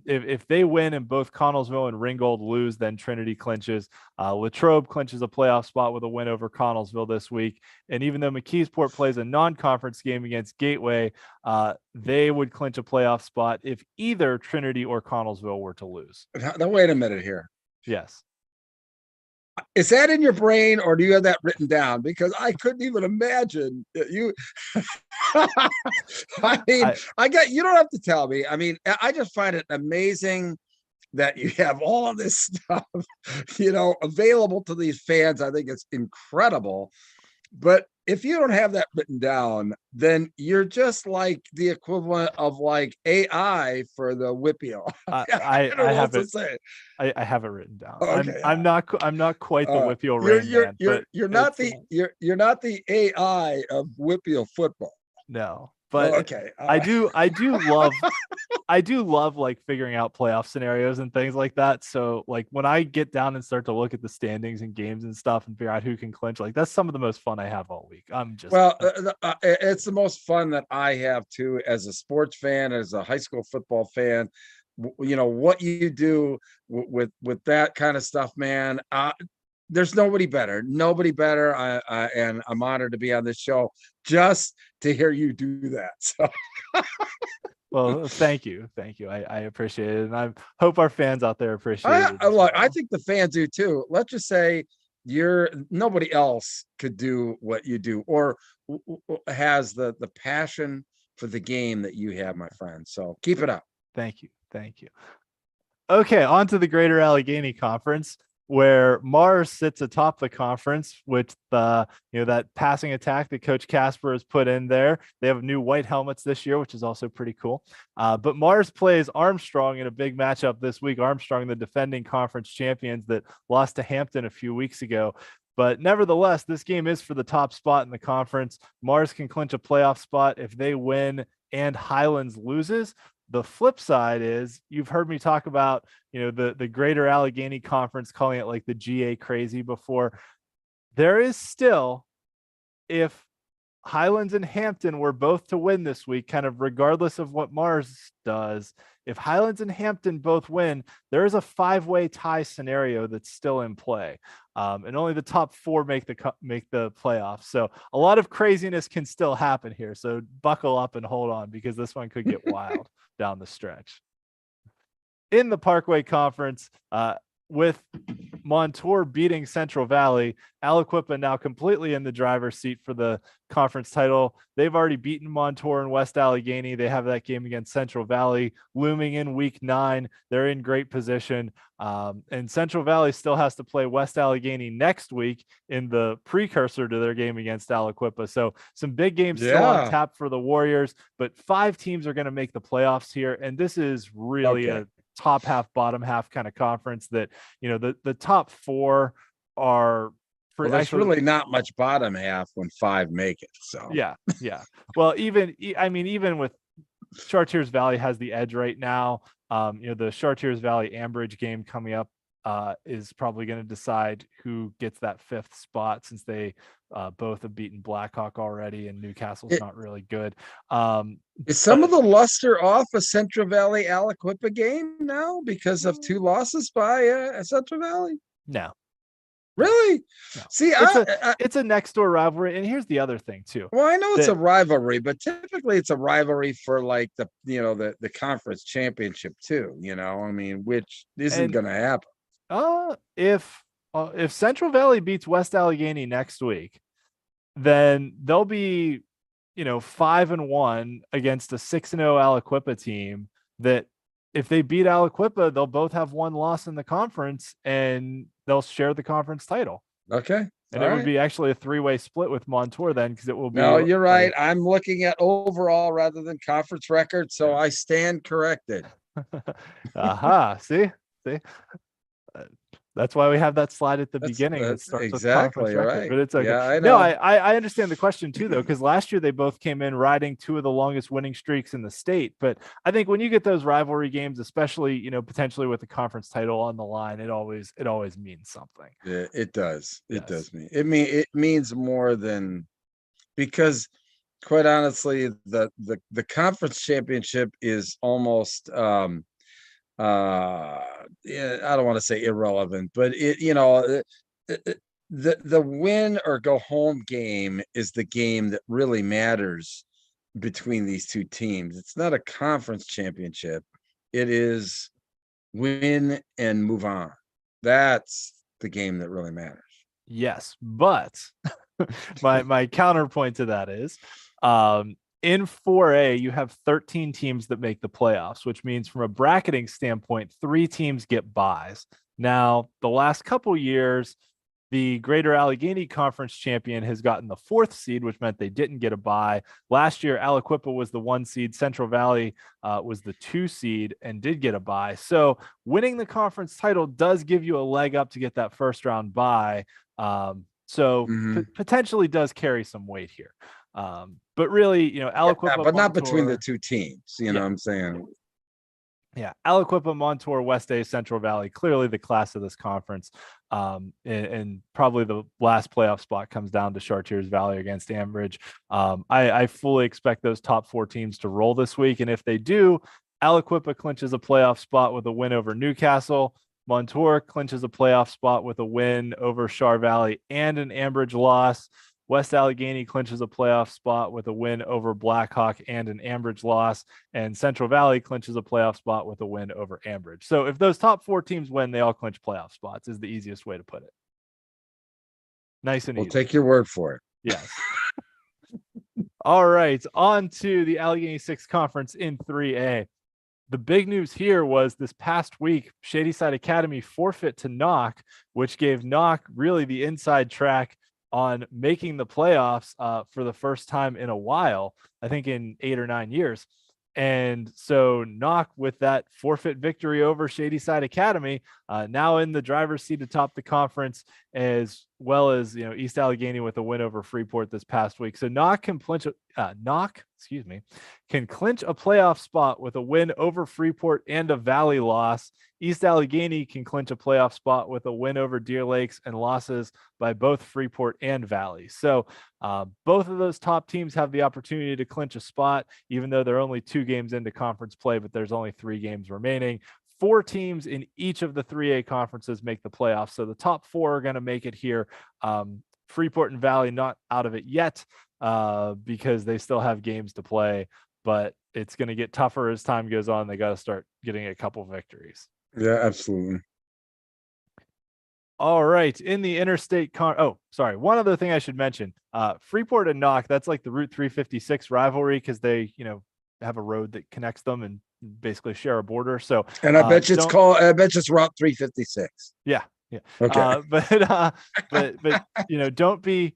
If they win and both Connellsville and Ringgold lose, then Trinity clinches. Latrobe clinches a playoff spot with a win over Connellsville this week. And even though McKeesport plays a non-conference game against Gateway, they would clinch a playoff spot if either Trinity or Connellsville were to lose. Now, wait a minute here. Yes. Is that in your brain, or do you have that written down? Because I couldn't even imagine you. I mean, you don't have to tell me. I mean, I just find it amazing that you have all of this stuff, available to these fans. I think it's incredible. But if you don't have that written down, then you're just like the equivalent of like AI for the WPIAL. I have it. I have it written down. Okay, I'm not quite the WPIAL Rain Man. You're not the AI of WPIAL football. No. But okay, I do love like figuring out playoff scenarios and things like that. So like when I get down and start to look at the standings and games and stuff and figure out who can clinch, like that's some of the most fun I have all week. It's the most fun that I have too, as a sports fan, as a high school football fan. What you do with that kind of stuff, man. There's nobody better. And I'm honored to be on this show just to hear you do that. So, well, thank you. I appreciate it, and I hope our fans out there appreciate it. Look, I think the fans do too. Let's just say nobody else could do what you do, or has the passion for the game that you have, my friend. So keep it up. Thank you. Okay, on to the Greater Allegheny Conference, where Mars sits atop the conference with that passing attack that Coach Casper has put in there. They have new white helmets this year, which is also pretty cool. But Mars plays Armstrong in a big matchup this week. Armstrong, the defending conference champions that lost to Hampton a few weeks ago. But nevertheless, this game is for the top spot in the conference. Mars can clinch a playoff spot if they win and Highlands loses. The flip side is, you've heard me talk about, the Greater Allegheny Conference, calling it like the GA crazy before. There is still, if Highlands and Hampton were both to win this week, kind of regardless of what Mars does, if Highlands and Hampton both win, there is a 5-way tie scenario that's still in play. And only the top 4 make the playoffs. So a lot of craziness can still happen here. So buckle up and hold on, because this one could get wild down the stretch. In the Parkway Conference, with Montour beating Central Valley, Aliquippa now completely in the driver's seat for the conference title. They've already beaten Montour and West Allegheny. They have that game against Central Valley looming in week 9. They're in great position. And Central Valley still has to play West Allegheny next week in the precursor to their game against Aliquippa. So some big games still on tap for the Warriors, but 5 teams are going to make the playoffs here. And this is really a top half, bottom half kind of conference that, the top 4 are there's really not much bottom half when 5 make it. So yeah. Well, even with Chartiers Valley has the edge right now. The Chartiers Valley Ambridge game coming up is probably going to decide who gets that 5th spot, since they both have beaten Blackhawk already, and Newcastle's not really good. Is some of the luster off a Central Valley Aliquippa game now because of 2 losses by Central Valley? No. Really? No. See, it's a next door rivalry, and here's the other thing too. Well, I know it's a rivalry, but typically it's a rivalry for like the conference championship too. Which isn't going to happen. If Central Valley beats West Allegheny next week, then they'll be 5-1 against a 6-0 Aliquippa team that, if they beat Aliquippa, they'll both have 1 loss in the conference, and they'll share the conference title. Okay. And it would be actually a 3-way split with Montour then, because it will be. No, you're right. I'm looking at overall rather than conference record, so I stand corrected. Aha. See. That's why we have that slide at the beginning that That's starts with exactly conference record. right. But it's okay. Yeah, I No, know. I understand the question too, though, because last year they both came in riding two of the longest winning streaks in the state. But I think when you get those rivalry games, especially, you know, potentially with the conference title on the line, it always means something. Yeah, it does. It Yes. does mean it means more than, because quite honestly, the conference championship is almost yeah, I don't want to say irrelevant, but the win or go home game is the game that really matters between these two teams. It's not a conference championship. It is win and move on. That's the game that really matters. Yes, but my counterpoint to that is in 4A, you have 13 teams that make the playoffs, which means from a bracketing standpoint, 3 teams get buys. Now, the last couple years, the Greater Allegheny Conference champion has gotten the 4th seed, which meant they didn't get a bye. Last year, Aliquippa was the 1 seed. Central Valley was the 2 seed and did get a bye. So winning the conference title does give you a leg up to get that first round bye. Potentially does carry some weight here. But really, you know, Aliquippa, but not between the two teams. You know what I'm saying? Yeah, Aliquippa, Montour, West A, Central Valley, clearly the class of this conference. And probably the last playoff spot comes down to Chartiers Valley against Ambridge. I fully expect those top 4 teams to roll this week. And if they do, Aliquippa clinches a playoff spot with a win over Newcastle. Montour clinches a playoff spot with a win over Char Valley and an Ambridge loss. West Allegheny clinches a playoff spot with a win over Blackhawk and an Ambridge loss, and Central Valley clinches a playoff spot with a win over Ambridge. So if those top 4 teams win, they all clinch playoff spots is the easiest way to put it. Nice and easy. We'll take your word for it. Yes. All right, on to the Allegheny 6 Conference in 3A. The big news here was this past week, Shadyside Academy forfeit to Knock, which gave Knock really the inside track on making the playoffs for the first time in a while, I think in 8 or 9 years. And so Knock, with that forfeit victory over Shadyside Academy, now in the driver's seat atop the conference, as well as, you know, East Allegheny with a win over Freeport this past week. So Knock can clinch can clinch a playoff spot with a win over Freeport and a Valley loss. East Allegheny can clinch a playoff spot with a win over Deer Lakes and losses by both Freeport and Valley. So both of those top teams have the opportunity to clinch a spot, even though they're only 2 games into conference play, but there's only 3 games remaining. 4 teams in each of the 3A conferences make the playoffs. So the top 4 are going to make it here. Freeport and Valley not out of it yet because they still have games to play, but it's going to get tougher as time goes on. They got to start getting a couple victories. Yeah, absolutely. All right. In the interstate one other thing I should mention, Freeport and Knock, that's like the Route 356 rivalry because they, you know, have a road that connects them and basically share a border. So, and I bet it's Route 356. Yeah. Okay. But you know, don't be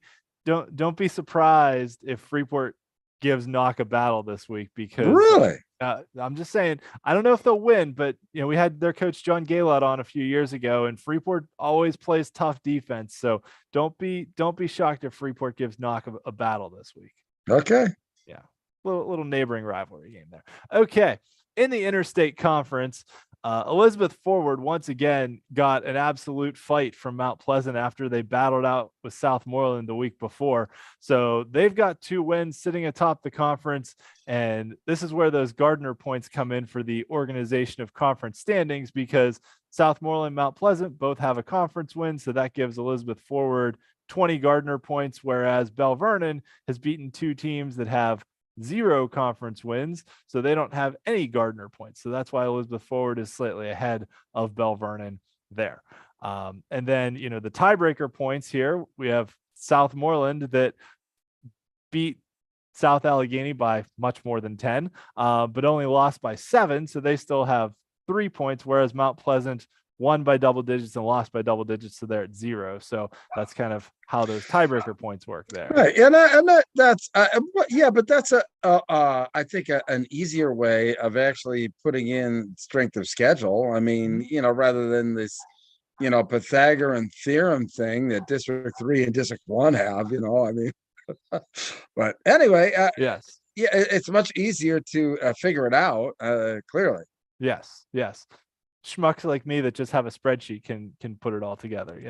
surprised if Freeport gives Knock a battle this week, because really, I'm just saying, I don't know if they'll win, but you know, we had their coach John Gaylord on a few years ago, and Freeport always plays tough defense. So don't be shocked if Freeport gives Knock a battle this week. Okay. Yeah. Little neighboring rivalry game there. Okay. In the interstate conference, Elizabeth Forward once again got an absolute fight from Mount Pleasant after they battled out with Southmoreland the week before. So they've got 2 wins sitting atop the conference. And this is where those Gardner points come in for the organization of conference standings, because Southmoreland and Mount Pleasant both have a conference win. So that gives Elizabeth Forward 20 Gardner points, whereas Bell Vernon has beaten 2 teams that have 0 conference wins, so they don't have any Gardner points. So that's why Elizabeth Forward is slightly ahead of Bell Vernon there. And then, you know, the tiebreaker points here, we have Southmoreland that beat South Allegheny by much more than 10, but only lost by 7. So they still have 3 points, whereas Mount Pleasant won by double digits and lost by double digits, so they're at 0. So that's kind of how those tiebreaker points work there. Right, that's but that's I think an easier way of actually putting in strength of schedule. I mean, you know, rather than this Pythagorean theorem thing that District 3 and District 1 have, I mean, but anyway, Yes. yeah, it's much easier to figure it out, clearly. Yes. Schmucks like me that just have a spreadsheet can put it all together,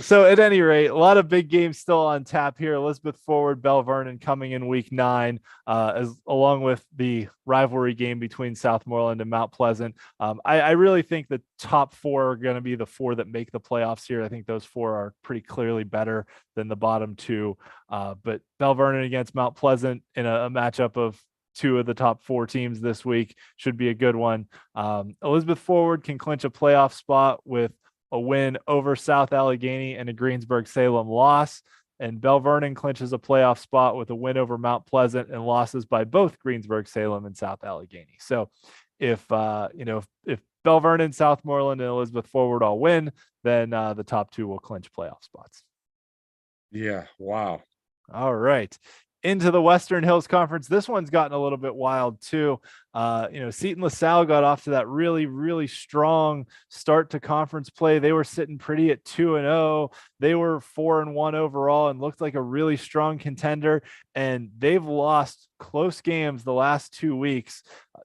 So at any rate, a lot of big games still on tap here. Elizabeth Forward, Bell Vernon coming in week 9, as along with the rivalry game between Southmoreland and Mount Pleasant. I really think the top 4 are going to be the 4 that make the playoffs here. I think those 4 are pretty clearly better than the bottom 2. But Bell Vernon against Mount Pleasant in a matchup of 2 of the top 4 teams this week should be a good one. Elizabeth Forward can clinch a playoff spot with a win over South Allegheny and a Greensburg-Salem loss. And Bell Vernon clinches a playoff spot with a win over Mount Pleasant and losses by both Greensburg-Salem and South Allegheny. So if Bell Vernon, Southmoreland, and Elizabeth Forward all win, then the top 2 will clinch playoff spots. Yeah. Wow. All right. Into the Western Hills Conference. This one's gotten a little bit wild too. Seton LaSalle got off to that really, really strong start to conference play. They were sitting pretty at 2-0. They were 4-1 overall and looked like a really strong contender. And they've lost close games the last 2 weeks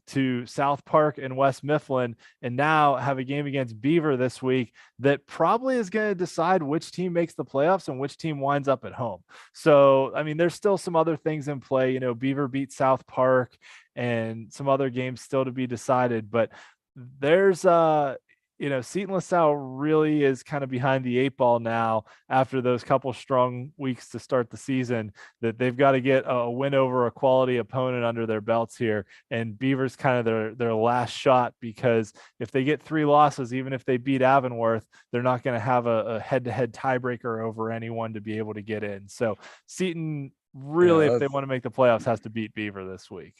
to South Park and West Mifflin, and now have a game against Beaver this week that probably is going to decide which team makes the playoffs and which team winds up at home. So, I mean, there's still some other things in play. Beaver beat South Park and some other games still to be decided, but there's Seton LaSalle really is kind of behind the 8 ball now after those couple strong weeks to start the season, that they've got to get a win over a quality opponent under their belts here. And Beaver's kind of their last shot, because if they get 3 losses, even if they beat Avonworth, they're not going to have a head-to-head tiebreaker over anyone to be able to get in. So Seton really, if they want to make the playoffs, has to beat Beaver this week.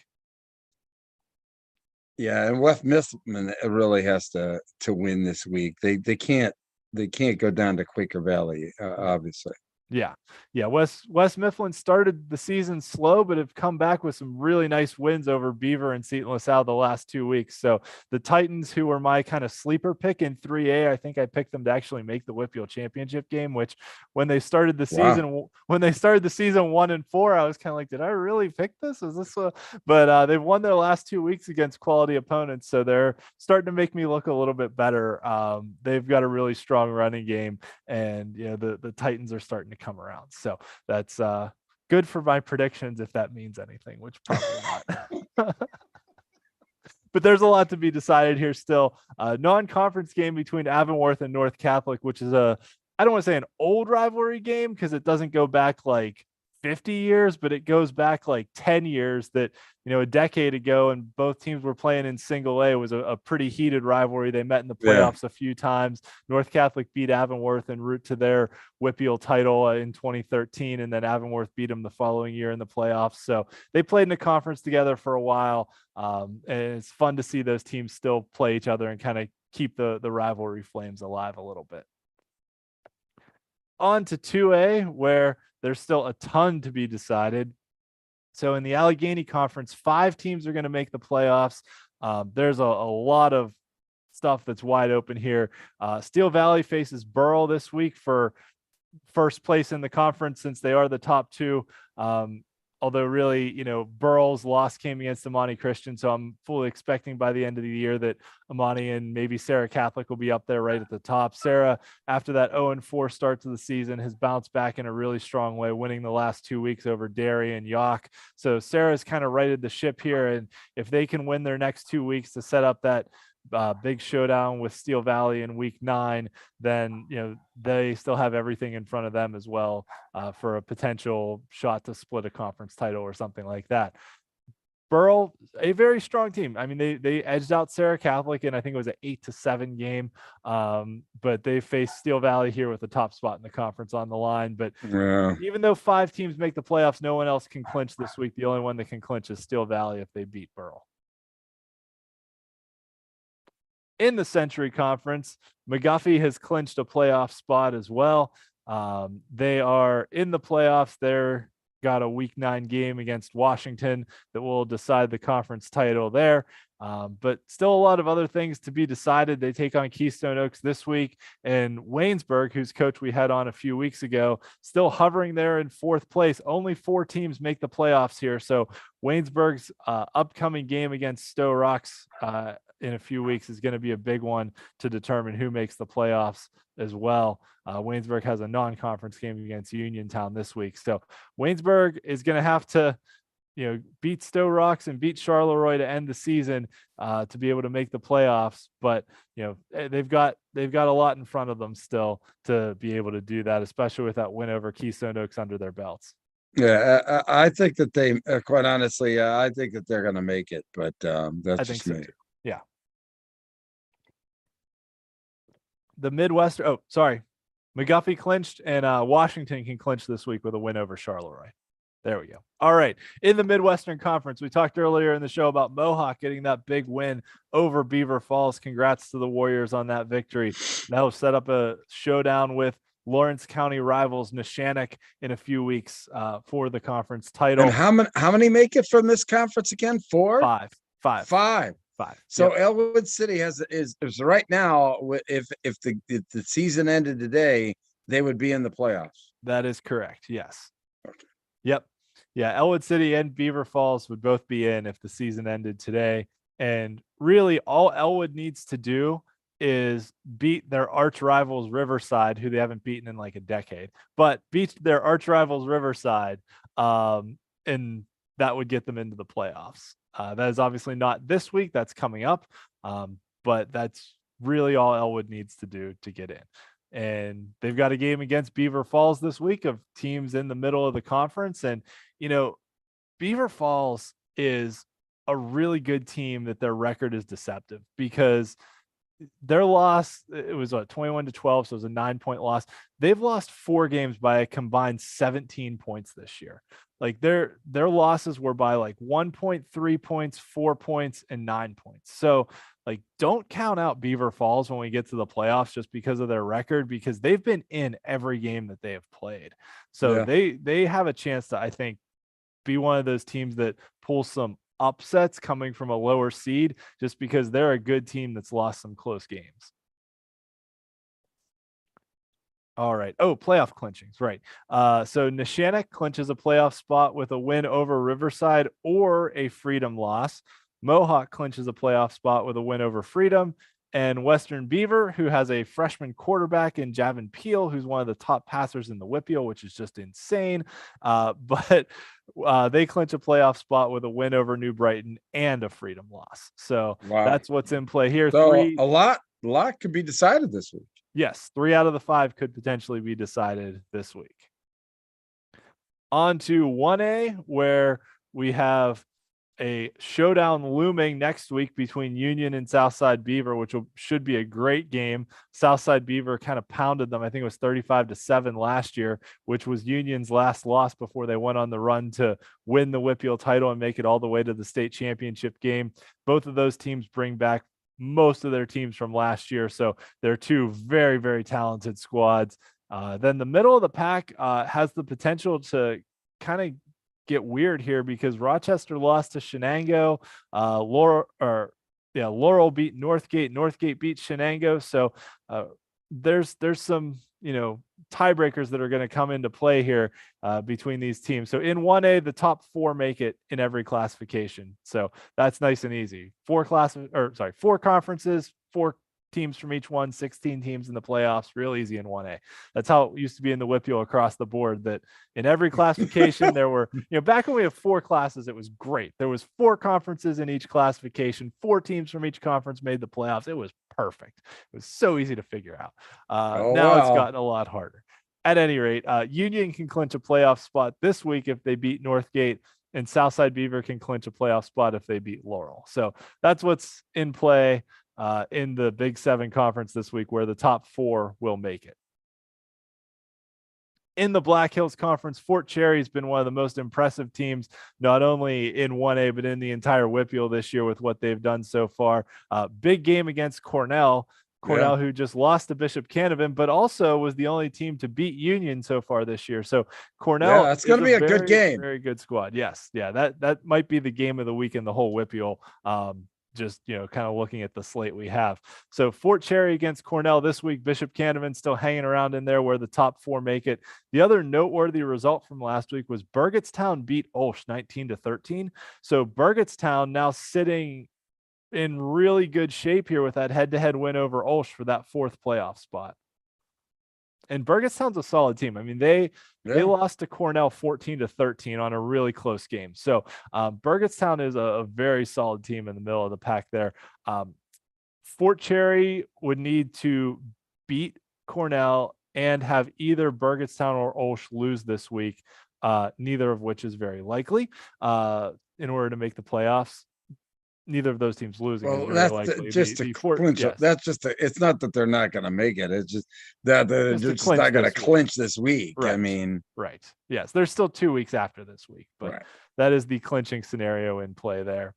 Yeah, and West Mifflin really has to win this week. They can't go down to Quaker Valley, obviously. Yeah. West Mifflin started the season slow, but have come back with some really nice wins over Beaver and Seton LaSalle the last 2 weeks. So the Titans, who were my kind of sleeper pick in 3A, I think I picked them to actually make the WPIAL championship game, which when they started the season, 1-4, I was kind of like, did I really pick this? Is this but they've won their last 2 weeks against quality opponents. So they're starting to make me look a little bit better. They've got a really strong running game, and the Titans are starting to come around. So that's good for my predictions, if that means anything, which probably not. But there's a lot to be decided here still. Non-conference game between Avonworth and North Catholic, which is I don't want to say an old rivalry game because it doesn't go back like 50 years, but it goes back like 10 years that, a decade ago, and both teams were playing in single A. It was a pretty heated rivalry. They met in the playoffs a few times. North Catholic beat Avonworth en route to their WPIAL title in 2013, and then Avonworth beat them the following year in the playoffs. So they played in the conference together for a while. And it's fun to see those teams still play each other and kind of keep the rivalry flames alive a little bit. On to 2A, where there's still a ton to be decided. So in the Allegheny Conference, 5 teams are going to make the playoffs. There's a lot of stuff that's wide open here. Steel Valley faces Burrell this week for first place in the conference, since they are the top 2. Although really, Burrell's loss came against Amani Christian. So I'm fully expecting by the end of the year that Amani and maybe Sarah Catholic will be up there right at the top. Sarah, after that 0-4 start to the season, has bounced back in a really strong way, winning the last 2 weeks over Derry and York. So Sarah's kind of righted the ship here. And if they can win their next 2 weeks to set up that big showdown with Steel Valley in week 9, then they still have everything in front of them as well for a potential shot to split a conference title or something like that. Burrell, a very strong team. I mean, they edged out Sarah Catholic, and I think it was an 8-7 game. But they faced Steel Valley here with the top spot in the conference on the line. But even though 5 teams make the playoffs, no one else can clinch this week. The only one that can clinch is Steel Valley if they beat Burrell. In the Century Conference, McGuffey has clinched a playoff spot as well. They are in the playoffs. They're got a week 9 game against Washington that will decide the conference title there. But still a lot of other things to be decided. They take on Keystone Oaks this week, and Waynesburg, whose coach we had on a few weeks ago, still hovering there in 4th place. Only 4 teams make the playoffs here. So Waynesburg's upcoming game against Stowe Rocks in a few weeks is going to be a big one to determine who makes the playoffs as well. Waynesburg has a non-conference game against Uniontown this week. So Waynesburg is going to have to, beat Stowe Rocks and beat Charleroi to end the season to be able to make the playoffs. But, they've got a lot in front of them still to be able to do that, especially with that win over Keystone Oaks under their belts. Yeah, I think that they, quite honestly, I think that they're going to make it, but that's just me. So too. Yeah. The Midwestern, McGuffey clinched, and Washington can clinch this week with a win over Charleroi. There we go. All right. In the Midwestern Conference, we talked earlier in the show about Mohawk getting that big win over Beaver Falls. Congrats to the Warriors on that victory. That will set up a showdown with Lawrence County rivals Neshannock in a few weeks for the conference title. And how many make it from this conference again? 4? Five. So yep. Elwood City is right now. If the season ended today, they would be in the playoffs. That is correct. Yes. Okay. Yep. Yeah. Elwood City and Beaver Falls would both be in if the season ended today. And really, all Elwood needs to do is beat their arch rivals Riverside, who they haven't beaten in like a decade, but beat their arch rivals Riverside, and that would get them into the playoffs. That is obviously not this week. That's coming up. But that's really all Elwood needs to do to get in. And they've got a game against Beaver Falls this week of teams in the middle of the conference. And, Beaver Falls is a really good team that their record is deceptive because their loss, it was 21-12. So it was a 9-point loss. They've lost 4 games by a combined 17 points this year. Like their losses were by like 1.3 points, 4 points, and 9 points. So like, don't count out Beaver Falls when we get to the playoffs just because of their record, because they've been in every game that they have played. So yeah. They have a chance to, I think, be one of those teams that pull some upsets coming from a lower seed just because they're a good team that's lost some close games. All right. Oh, playoff clinchings. Right. So Neshannock clinches a playoff spot with a win over Riverside or a Freedom loss. Mohawk clinches a playoff spot with a win over Freedom. And Western Beaver, who has a freshman quarterback in Javin Peel, who's one of the top passers in the WPIAL, which is just insane. But they clinch a playoff spot with a win over New Brighton and a Freedom loss. So That's what's in play here. So a lot could be decided this week. Yes, 3 out of the 5 could potentially be decided this week. On to 1A, where we have a showdown looming next week between Union and Southside Beaver, which should be a great game. Southside Beaver kind of pounded them. I think it was 35-7 last year, which was Union's last loss before they went on the run to win the WPIAL title and make it all the way to the state championship game. Both of those teams bring back most of their teams from last year. So they're 2 very, very talented squads. Then the middle of the pack has the potential to kind of get weird here because Rochester lost to Shenango. Laurel beat Northgate. Northgate beat Shenango. So there's some tiebreakers that are going to come into play here between these teams. So in 1A, the top 4 make it in every classification. So that's nice and easy. 4 conferences, 4 teams from each one, 16 teams in the playoffs, real easy in 1A. That's how it used to be in the WPIAL across the board, that in every classification there were, back when we have 4 classes, it was great. There was 4 conferences in each classification, 4 teams from each conference made the playoffs. It was perfect. It was so easy to figure out. It's gotten a lot harder. At any rate, Union can clinch a playoff spot this week if they beat Northgate, and Southside Beaver can clinch a playoff spot if they beat Laurel. So that's what's in play in the Big 7 conference this week, where the top 4 will make it. In the Black Hills Conference, Fort Cherry has been one of the most impressive teams, not only in 1A, but in the entire WPIAL this year with what they've done so far. Big game against Cornell. Cornell, who just lost to Bishop Canevin, but also was the only team to beat Union so far this year. So Cornell, it's going to be a good game. Very good squad. Yes, yeah, that might be the game of the week in the whole WPIAL. Just kind of looking at the slate we have. So Fort Cherry against Cornell this week. Bishop Canevin still hanging around in there where the top 4 make it. The other noteworthy result from last week was Burgettstown beat Olsh 19-13. So Burgettstown now sitting in really good shape here with that head-to-head win over Olsh for that 4th playoff spot. And Burgettstown's a solid team. I mean, they lost to Cornell 14-13 on a really close game. So Burgettstown is a very solid team in the middle of the pack there. Fort Cherry would need to beat Cornell and have either Burgettstown or Olsh lose this week, neither of which is very likely in order to make the playoffs. Neither of those teams losing is very likely. Just to clinch. Yes. That's just it's not that they're not going to make it. It's just that they're just not going to clinch this week. Right. I mean, right. Yes. There's still 2 weeks after this week, but that is the clinching scenario in play there.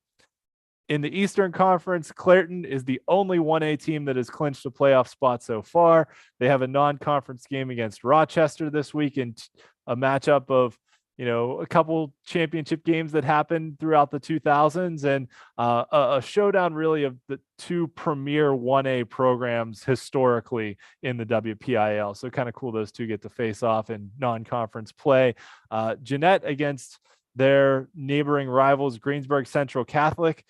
In the Eastern Conference, Clairton is the only 1A team that has clinched a playoff spot so far. They have a non-conference game against Rochester this week in a matchup of a couple championship games that happened throughout the 2000s and a showdown really of the 2 premier 1A programs historically in the WPIAL. So kind of cool those 2 get to face off in non-conference play. Jeanette against their neighboring rivals, Greensburg Central Catholic.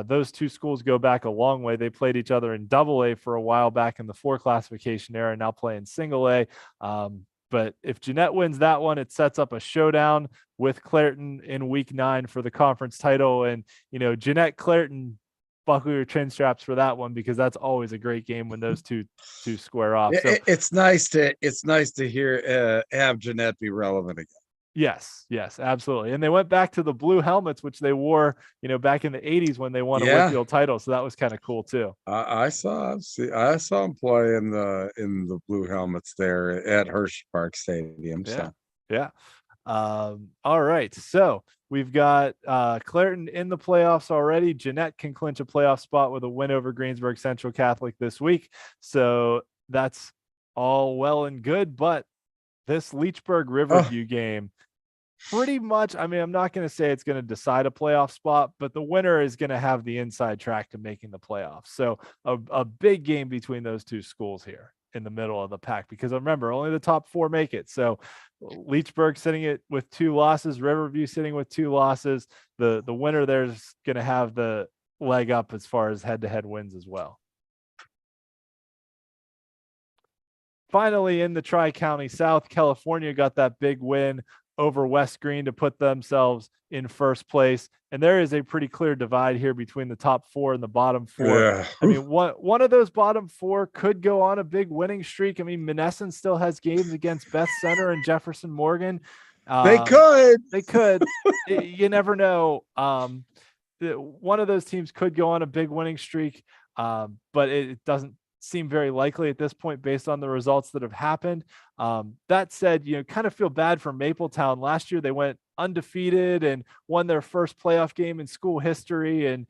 Those 2 schools go back a long way. They played each other in AA for a while back in the 4 classification era, now play in single A. But if Jeanette wins that one, it sets up a showdown with Clairton in week 9 for the conference title. And, Jeanette Clairton, buckle your chin straps for that one, because that's always a great game when those two square off. So, it's nice to hear have Jeanette be relevant again. Yes, absolutely. And they went back to the blue helmets, which they wore, back in the 80s when they won a WPIAL title. So that was kind of cool too. I saw him play in the blue helmets there at Hershey Park Stadium. All right. So we've got Clairton in the playoffs already. Jeanette can clinch a playoff spot with a win over Greensburg Central Catholic this week. So that's all well and good, but this Leechburg Riverview game, pretty much, I mean, I'm not going to say it's going to decide a playoff spot, but the winner is going to have the inside track to making the playoffs. So a big game between those 2 schools here in the middle of the pack, because remember, only the top 4 make it. So Leechburg sitting it with 2 losses, Riverview sitting with 2 losses. The winner there is going to have the leg up as far as head-to-head wins as well. Finally, in the Tri-County South, California got that big win over West Green to put themselves in first place. And there is a pretty clear divide here between the top 4 and the bottom 4. Yeah. I mean, one of those bottom 4 could go on a big winning streak. I mean, Monessen still has games against Beth Center and Jefferson Morgan. They could. You never know. One of those teams could go on a big winning streak, but it doesn't seem very likely at this point based on the results that have happened. That said, kind of feel bad for Mapletown. Last year they went undefeated and won their first playoff game in school history. And,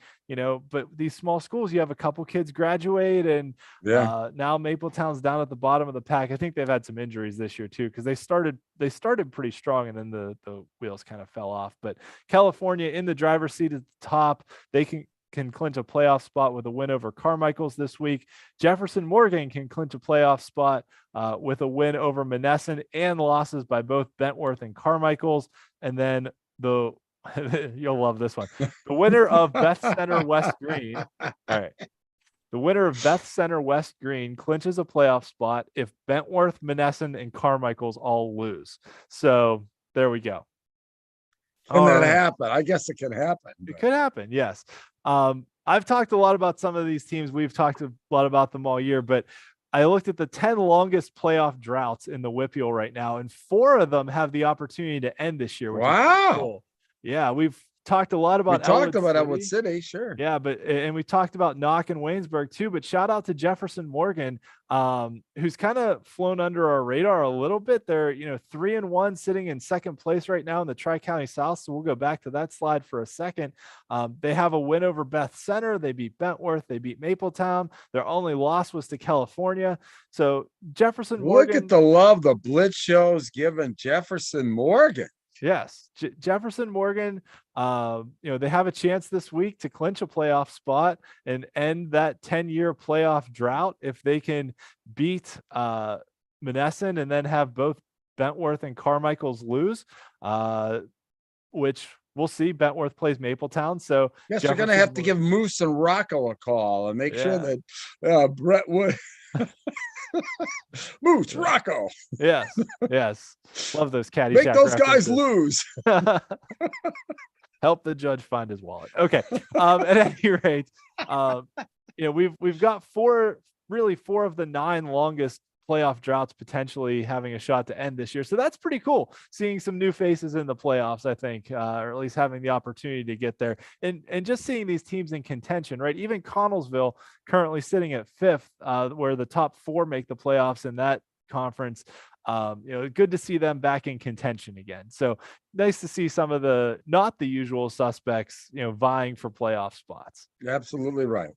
but these small schools, you have a couple kids graduate and now Mapletown's down at the bottom of the pack. I think they've had some injuries this year too, because they started pretty strong and then the wheels kind of fell off. But California in the driver's seat at the top, they can clinch a playoff spot with a win over Carmichael's this week. Jefferson Morgan can clinch a playoff spot with a win over Monessen and losses by both Bentworth and Carmichael's. And then you'll love this one. The winner of Beth Center West Green. All right. The winner of Beth Center West Green clinches a playoff spot if Bentworth, Monessen, and Carmichael's all lose. So there we go. Can that happen? I guess it can happen. It could happen, yes. I've talked a lot about some of these teams. We've talked a lot about them all year, but I looked at the 10 longest playoff droughts in the WPIAL right now, and 4 of them have the opportunity to end this year. Which wow. is cool. Yeah, we've talked a lot We about talked about Elwood Elwood City, sure. Yeah, and we talked about Knock and Waynesburg too, but shout out to Jefferson Morgan, who's kind of flown under our radar a little bit. They're 3-1, sitting in second place right now in the Tri-County South. So we'll go back to that slide for a second. They have a win over Beth Center. They beat Bentworth. They beat Mapletown. Their only loss was to California. So Jefferson Morgan. Look at the love the Blitz show's given Jefferson Morgan. Yes, Jefferson Morgan, they have a chance this week to clinch a playoff spot and end that 10-year playoff drought if they can beat Monessen and then have both Bentworth and Carmichael's lose, which we'll see. Bentworth plays Mapletown. So yes, you're going to have to give Moose and Rocco a call and make sure that Brett Wood... Moose, Rocco. Yes. Love those caddy. Make those guys lose. Help the judge find his wallet. Okay. At any rate, we've got four of the 9 longest playoff droughts potentially having a shot to end this year. So that's pretty cool. Seeing some new faces in the playoffs, I think, or at least having the opportunity to get there, and just seeing these teams in contention, right? Even Connellsville currently sitting at 5th, where the top 4 make the playoffs in that conference. Good to see them back in contention again. So nice to see some of the not the usual suspects, vying for playoff spots. Absolutely right.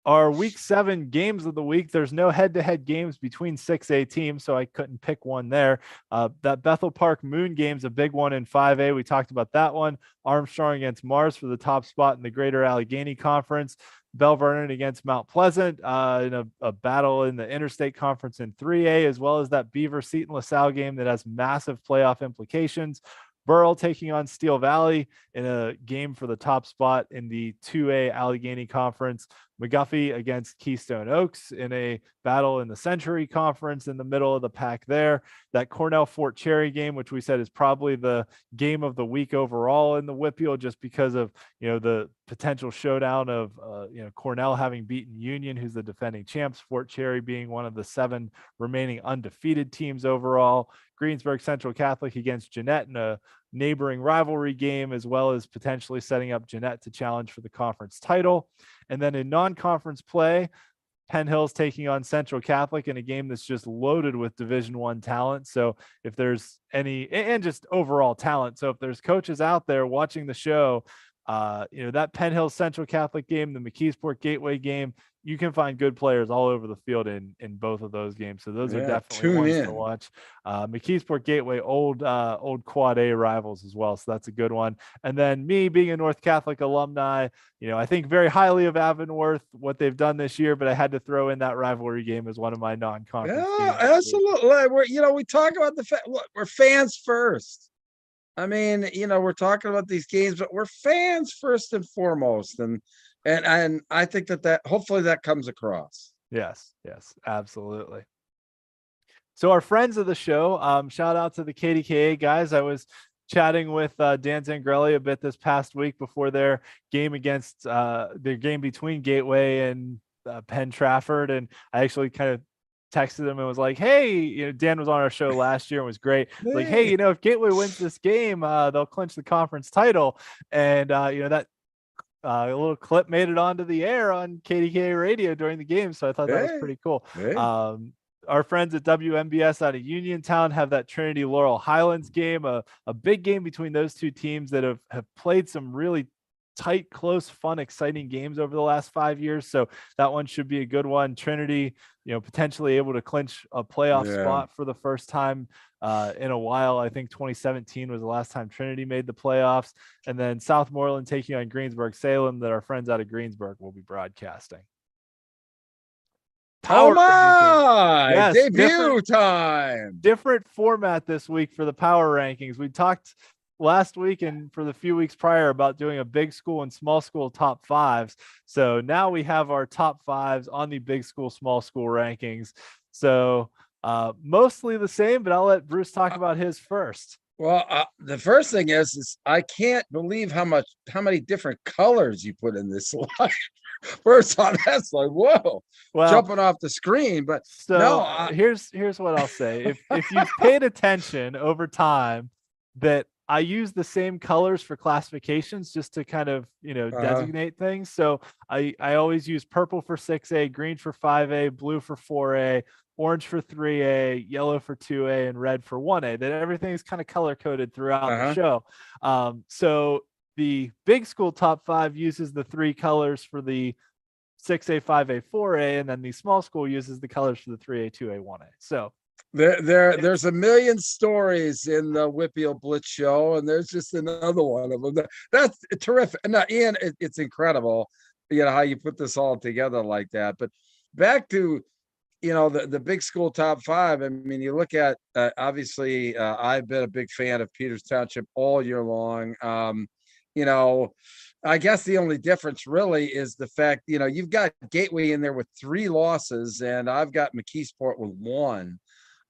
Our week 7 games of the week, there's no head-to-head games between 6A teams, so I couldn't pick one there. That Bethel Park Moon game's a big one in 5A. We talked about that one. Armstrong against Mars for the top spot in the Greater Allegheny Conference. Bell Vernon against Mount Pleasant in a battle in the Interstate Conference in 3A, as well as that Beaver Seton LaSalle game that has massive playoff implications. Burrell taking on Steel Valley in a game for the top spot in the 2A Allegheny Conference. McGuffey against Keystone Oaks in a battle in the Century Conference in the middle of the pack there. That Cornell Fort Cherry game, which we said is probably the game of the week overall in the WPIAL, just because of the potential showdown of Cornell having beaten Union, who's the defending champs, Fort Cherry being one of the 7 remaining undefeated teams overall. Greensburg Central Catholic against Jeanette in a neighboring rivalry game, as well as potentially setting up Jeanette to challenge for the conference title. And then in non-conference play, Penn Hills taking on Central Catholic in a game that's just loaded with Division I talent. So if there's any, and just overall talent. So if there's coaches out there watching the show, that Penn Hills Central Catholic game, the McKeesport Gateway game, you can find good players all over the field in both of those games. So those are definitely ones to watch. McKeesport Gateway, old Quad A rivals as well. So that's a good one. And then me being a North Catholic alumni, I think very highly of Avonworth, what they've done this year, but I had to throw in that rivalry game as one of my non-conference games. Absolutely. We talk about we're fans first. I mean, we're talking about these games, but we're fans first and foremost. And I think that hopefully that comes across. Yes, absolutely. So our friends of the show, shout out to the KDKA guys. I was chatting with Dan Zangrelli a bit this past week before their game against their game between Gateway and Penn Trafford. And I actually kind of texted him and was like, hey, Dan was on our show last year and was great. Like, hey, if Gateway wins this game, they'll clinch the conference title. And, that a little clip made it onto the air on KDKA radio during the game. So I thought that was pretty cool. Our friends at WMBS out of Uniontown have that Trinity Laurel Highlands game, a big game between those two teams that have played some really tight, close, fun, exciting games over the last 5 years. So that one should be a good one. Trinity, potentially able to clinch a playoff spot for the first time in a while. I think 2017 was the last time Trinity made the playoffs. And then Southmoreland taking on Greensburg Salem, that our friends out of Greensburg will be broadcasting. Debut time. Different format this week for the power rankings. We talked last week and for the few weeks prior about doing a big school and small school top 5s. So now we have our top 5s on the big school, small school rankings. So mostly the same, but I'll let Bruce talk about his first. Well, the first thing is I can't believe how many different colors you put in this slide. First on, that's like, whoa, jumping off the screen. But here's what I'll say. If you've paid attention over time, that I use the same colors for classifications just to kind of, designate things. So I always use purple for 6A, green for 5A, blue for 4A, orange for 3A, yellow for 2A, and red for 1A. That everything is kind of color coded throughout the show. So the big school top 5 uses the 3 colors for the 6A, 5A, 4A, and then the small school uses the colors for the 3A, 2A, 1A. So there's a million stories in the WPIAL Blitz show, and there's just another one of them. That's terrific. Now, Ian, it's incredible, how you put this all together like that. But back to, the big school top 5. I mean, you look at, obviously, I've been a big fan of Peters Township all year long. I guess the only difference really is the fact, you've got Gateway in there with 3 losses, and I've got McKeesport with 1.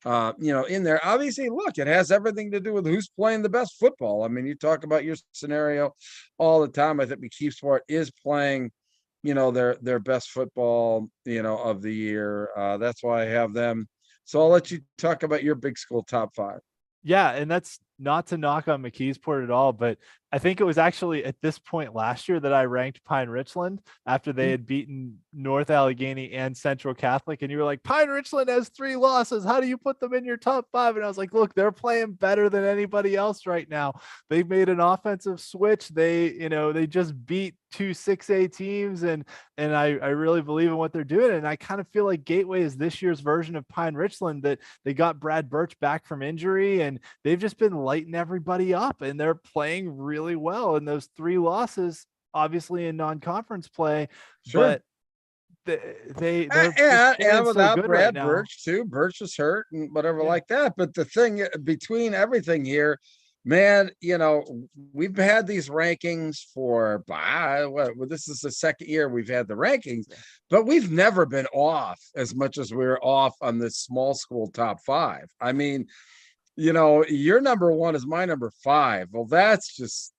In there. Obviously, look, it has everything to do with who's playing the best football. I mean, you talk about your scenario all the time. I think McKeesport is playing, their best football, of the year. That's why I have them. So I'll let you talk about your big school top 5. Yeah, and that's not to knock on McKeesport at all, but I think it was actually at this point last year that I ranked Pine Richland after they had beaten North Allegheny and Central Catholic. And you were like, Pine Richland has 3 losses. How do you put them in your top 5? And I was like, look, they're playing better than anybody else right now. They've made an offensive switch. They just beat 2 6A teams, and I really believe in what they're doing. And I kind of feel like Gateway is this year's version of Pine Richland, that they got Brad Birch back from injury, and they've just been lighting everybody up, and they're playing really well. And those 3 losses, obviously in non-conference play, but they're and without so Brad Birch too. Birch is hurt and whatever like that. But the thing between everything here, man, we've had these rankings for this is the second year we've had the rankings, but we've never been off as much as we're off on this small school top 5. I mean, your number 1 is my number 5. Well, that's just,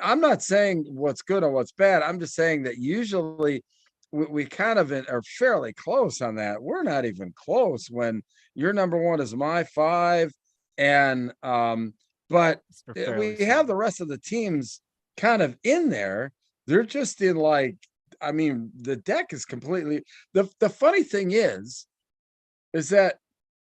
I'm not saying what's good or what's bad. I'm just saying that usually we kind of are fairly close on that. We're not even close when your number 1 is my 5. And, but we have the rest of the teams kind of in there. They're just in the deck is completely, the funny thing is that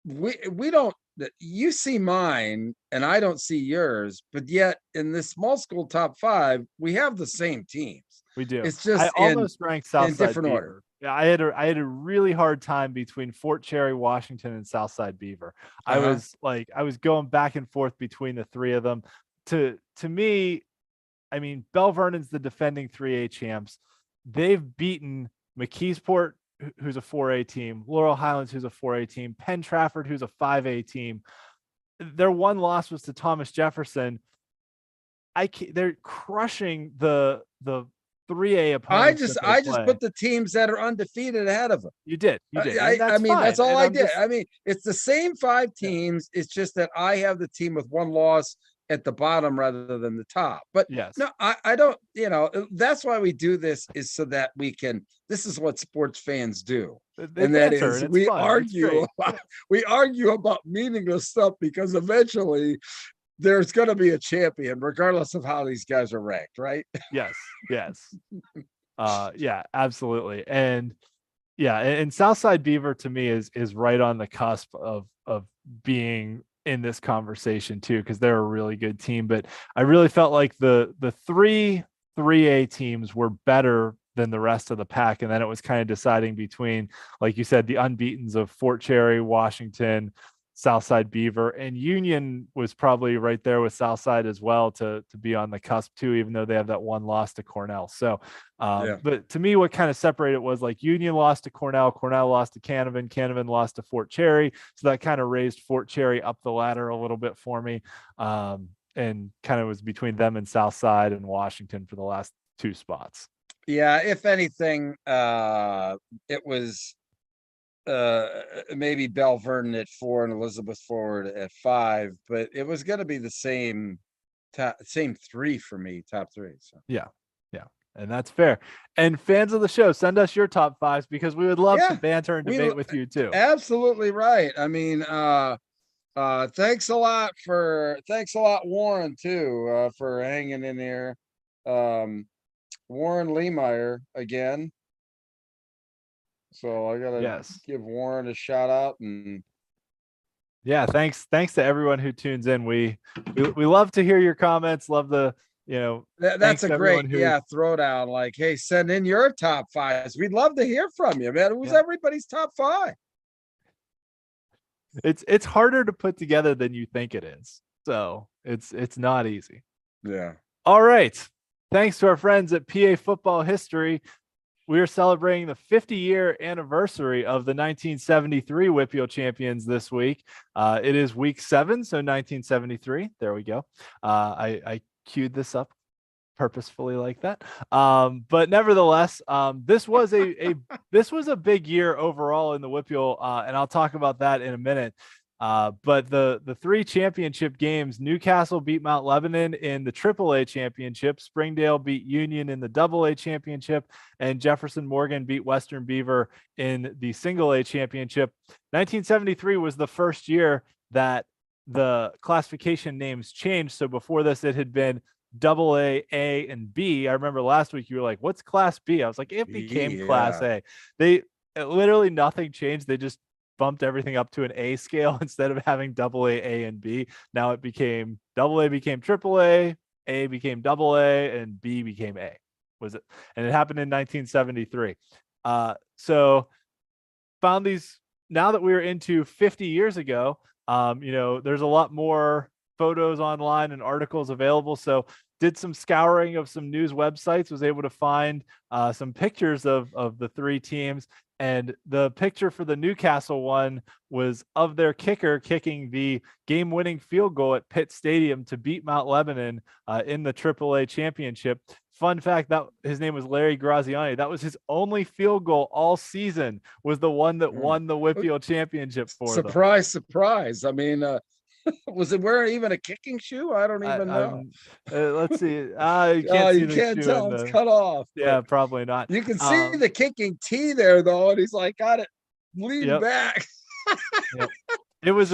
we don't, you see mine and I don't see yours, but yet in this small school top 5, we have the same teams. We do. It's just I almost ranked Southside in different Beaver. order. Yeah, I had a really hard time between Fort Cherry, Washington, and Southside Beaver. I was going back and forth between the 3 of them. To me, I mean, Bell Vernon's the defending 3A champs. They've beaten McKeesport, who's a 4A team, Laurel Highlands, who's a 4A team, Penn Trafford, who's a 5A team. Their 1 loss was to Thomas Jefferson. They're crushing the 3A opponents. I just put the teams that are undefeated ahead of them. You did. I mean, that's all I did. I mean, it's the same 5 teams. Yeah. It's just that I have the team with 1 loss at the bottom rather than the top. But yes, no, I don't, that's why we do this, is so that we can, this is what sports fans do. And that is we argue about meaningless stuff, because eventually there's going to be a champion regardless of how these guys are ranked, right? Yes. Yeah, absolutely. And Southside Beaver to me is right on the cusp of being in this conversation too, because they're a really good team. But I really felt like the 3 3A teams were better than the rest of the pack, and then it was kind of deciding between, like you said, the unbeatens of Fort Cherry, Washington, Southside Beaver, and Union was probably right there with Southside as well to be on the cusp too, even though they have that 1 loss to Cornell. So, but to me, what kind of separated was like Union lost to Cornell lost to Canevin lost to Fort Cherry. So that kind of raised Fort Cherry up the ladder a little bit for me. And kind of was between them and Southside and Washington for the last 2 spots. Yeah. If anything, it was, maybe Bell Vernon at 4 and Elizabeth Forward at 5, but it was going to be the same 3 for me, top 3. So yeah, and that's fair. And fans of the show, send us your top 5s, because we would love to banter and debate with you too. Absolutely right. I mean, Thanks a lot, Warren, too, for hanging in there. Warren Leemeyer again. So I gotta give Warren a shout out. And yeah, thanks to everyone who tunes in. We love to hear your comments. Love the, that's a great throwdown. Like, hey, send in your top fives. We'd love to hear from you, man. Who's everybody's top five? It's harder to put together than you think it is. So it's not easy. Yeah. All right. Thanks to our friends at PA Football History. We are celebrating the 50-year anniversary of the 1973 WPIAL champions this week. It is week 7, so 1973. There we go. I queued this up purposefully like that. But nevertheless, this was a big year overall in the WPIAL, and I'll talk about that in a minute. But the 3 championship games, Newcastle beat Mount Lebanon in the AAA championship, Springdale beat Union in the AA championship, and Jefferson Morgan beat Western Beaver in the single A championship. 1973 was the first year that the classification names changed. So before this, it had been AA, A, and B. I remember last week you were like, what's Class B? I was like, it became Class A. Literally nothing changed. They just bumped everything up to an A scale instead of having AA, A, and B. Now it became AA became AAA, A became AA, and B became A. And it happened in 1973. So found these, now that we're into 50 years ago, there's a lot more photos online and articles available. So did some scouring of some news websites, was able to find some pictures of the 3 teams. And the picture for the Newcastle one was of their kicker kicking the game-winning field goal at Pitt Stadium to beat Mount Lebanon in the AAA championship. Fun fact, that his name was Larry Graziani. That was his only field goal all season, was the one that won the WPIAL championship for them. Surprise. I mean, was it wearing even a kicking shoe? I don't even know. Let's see. You can't tell. It's cut off. Yeah, probably not. You can see the kicking tee there, though, and he's like, got it lean back. Yep. It was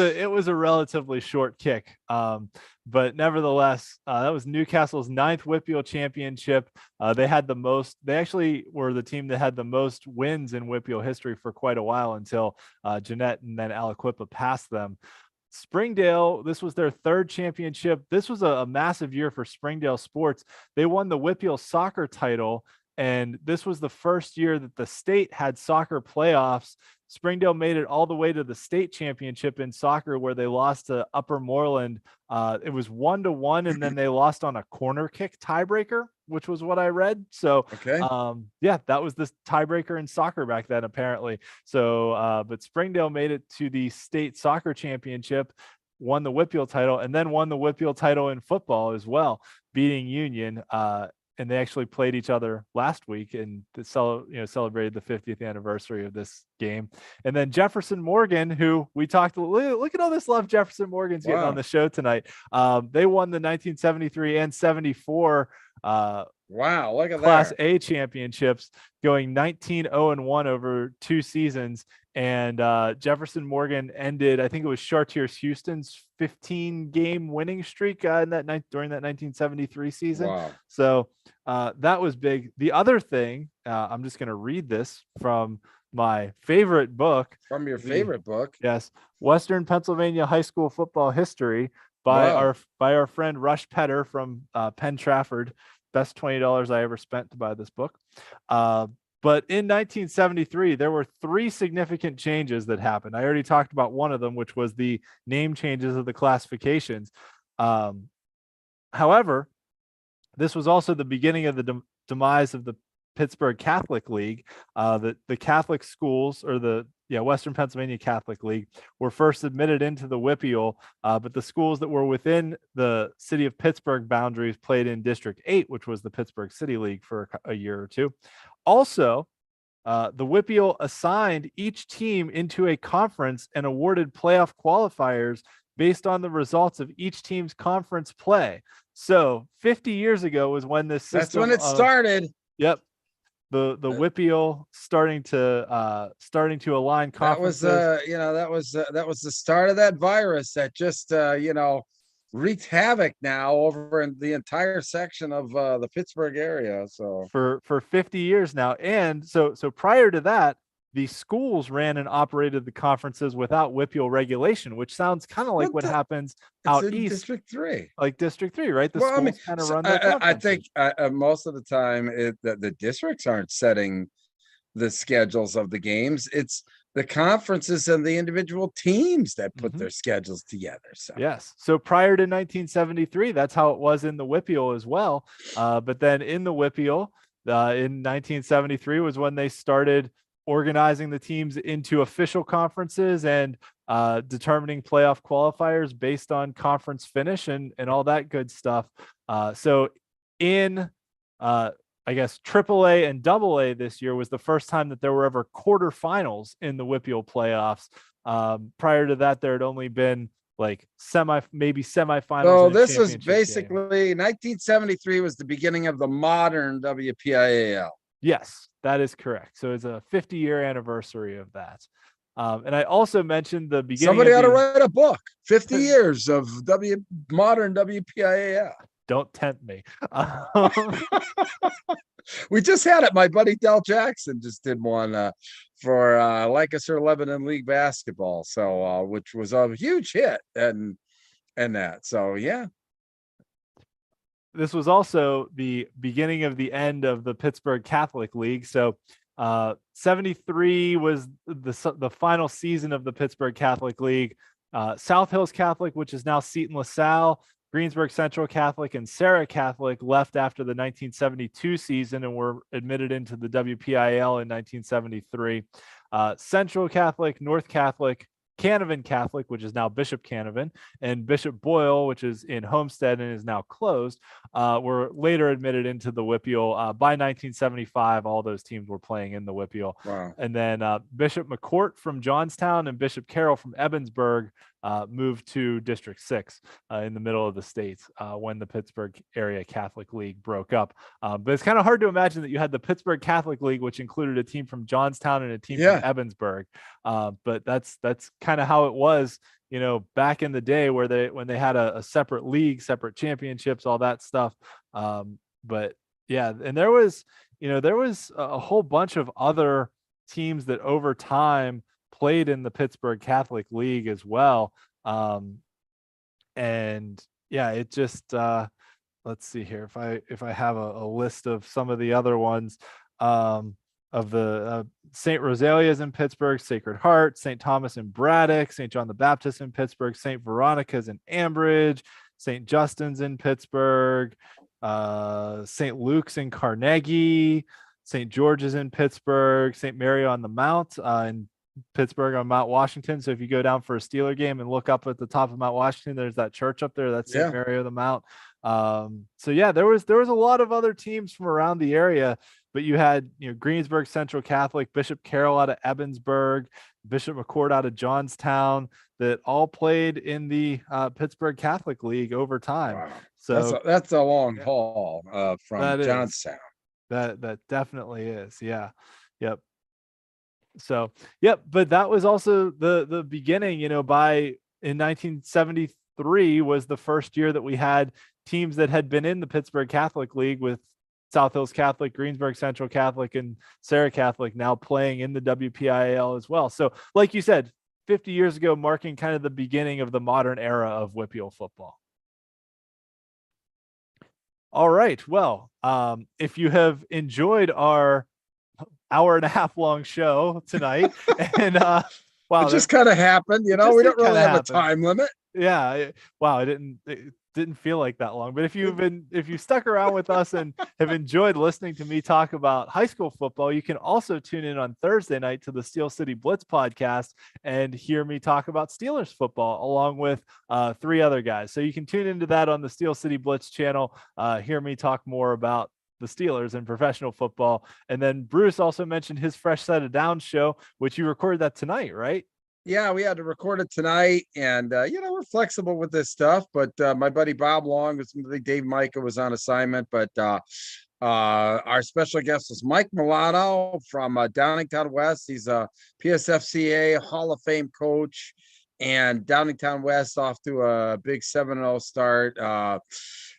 a relatively short kick, but nevertheless, that was Newcastle's 9th WPIAL championship. They actually were the team that had the most wins in WPIAL history for quite a while until Jeanette and then Aliquippa passed them. Springdale, this was their 3rd championship. This was a massive year for Springdale sports. They won the WPIAL soccer title, and this was the first year that the state had soccer playoffs. Springdale made it all the way to the state championship in soccer, where they lost to Upper Moreland. It was 1-1, and then they lost on a corner kick tiebreaker, which was what I read. So, that was the tiebreaker in soccer back then, apparently. So, but Springdale made it to the state soccer championship, won the WPIAL title, and then won the WPIAL title in football as well, beating Union. And they actually played each other last week and celebrated the 50th anniversary of this game. And then Jefferson Morgan, who we talked, look at all this love Jefferson Morgan's getting on the show tonight. They won the 1973 and 74 look at Class A championships, going 19-0-1 over 2 seasons. And Jefferson Morgan ended, I think it was Chartiers Houston's 15-game winning streak during that 1973 season. Wow. So that was big. The other thing, I'm just going to read this from my favorite book. From your favorite book? Yes. Western Pennsylvania High School Football History by our friend Rush Petter from Penn Trafford. Best $20 I ever spent to buy this book. But in 1973, there were 3 significant changes that happened. I already talked about one of them, which was the name changes of the classifications. However, this was also the beginning of the demise of the Pittsburgh Catholic League. The Catholic schools, or the Western Pennsylvania Catholic League, were first admitted into the WPIAL, but the schools that were within the city of Pittsburgh boundaries played in District 8, which was the Pittsburgh City League, for a year or two. Also, the WPIAL assigned each team into a conference and awarded playoff qualifiers based on the results of each team's conference play. So 50 years ago was when this system— That's when it started. Yep. the WPIAL starting to align conferences. That was the start of that virus that just wreaked havoc now over in the entire section of the Pittsburgh area. So for 50 years now. And so prior to that, the schools ran and operated the conferences without WPIAL regulation, which sounds kind of like what happens out east. District 3. Like District 3, right? The schools kind of run their conferences. I think most of the time the districts aren't setting the schedules of the games. It's the conferences and the individual teams that put their schedules together. So yes. So prior to 1973, that's how it was in the WPIAL as well. But then in the WPIAL, in 1973 was when they started organizing the teams into official conferences and determining playoff qualifiers based on conference finish and all that good stuff. So in I guess AAA and AA this year was the first time that there were ever quarterfinals in the WPIAL playoffs. Prior to that, there had only been like semifinals. So this was basically 1973 was the beginning of the modern WPIAL. Yes, that is correct. So it's a 50-year anniversary of that. And I also mentioned the beginning. Somebody ought to write a book, 50 years of modern WPIAL. Don't tempt me. We just had it. My buddy Del Jackson just did one for Lancaster Lebanon League basketball. So which was a huge hit and that. So yeah. This was also the beginning of the end of the Pittsburgh Catholic League. So 73 was the final season of the Pittsburgh Catholic League. South Hills Catholic, which is now Seton LaSalle, Greensburg Central Catholic, and Sarah Catholic left after the 1972 season and were admitted into the WPIAL in 1973. Central Catholic, North Catholic, Canavan Catholic, which is now Bishop Canavan, and Bishop Boyle, which is in Homestead and is now closed, were later admitted into the WPIAL. By 1975, all those teams were playing in the WPIAL. Wow. And then Bishop McCourt from Johnstown and Bishop Carroll from Ebensburg moved to District 6 in the middle of the state when the Pittsburgh Area Catholic League broke up. But it's kind of hard to imagine that you had the Pittsburgh Catholic League, which included a team from Johnstown and a team from Ebensburg. But that's kind of how it was, back in the day when they had a separate league, separate championships, all that stuff. But yeah, and there was a whole bunch of other teams that over time played in the Pittsburgh Catholic League as well. And yeah, it just let's see here if I have a list of some of the other ones. Of the St. Rosalia's in Pittsburgh, Sacred Heart, St. Thomas in Braddock, St. John the Baptist in Pittsburgh, St. Veronica's in Ambridge, St. Justin's in Pittsburgh, St. Luke's in Carnegie, St. George's in Pittsburgh, St. Mary on the Mount in Pittsburgh on Mount Washington. So if you go down for a Steeler game and look up at the top of Mount Washington, there's that church up there. That's St. Mary on the Mount. So yeah, there was a lot of other teams from around the area, but you had, Greensburg Central Catholic, Bishop Carroll out of Ebensburg, Bishop McCourt out of Johnstown that all played in the Pittsburgh Catholic League over time. Wow. So that's a long haul from Johnstown. That definitely is. Yeah. Yep. So, yep. But that was also the beginning, in 1973 was the first year that we had teams that had been in the Pittsburgh Catholic League with South Hills Catholic, Greensburg Central Catholic, and Sarah Catholic now playing in the WPIAL as well. So like you said, 50 years ago, marking kind of the beginning of the modern era of WPIAL football. All right. Well, if you have enjoyed our hour and a half long show tonight and wow, it just kind of happened, we don't really have a time limit. Yeah. Wow. It didn't feel like that long, but if you stuck around with us and have enjoyed listening to me talk about high school football, you can also tune in on Thursday night to the Steel City Blitz podcast and hear me talk about Steelers football along with 3 other guys. So you can tune into that on the Steel City Blitz channel, hear me talk more about the Steelers and professional football. And then Bruce also mentioned his Fresh Set of Downs show, which you recorded that tonight, right? Yeah, we had to record it tonight, and we're flexible with this stuff. But my buddy Bob Long, Dave Micah was on assignment, but Our special guest is Mike Milano from Downingtown West. He's a PSFCA Hall of Fame coach, and Downingtown West off to a big 7-0 start.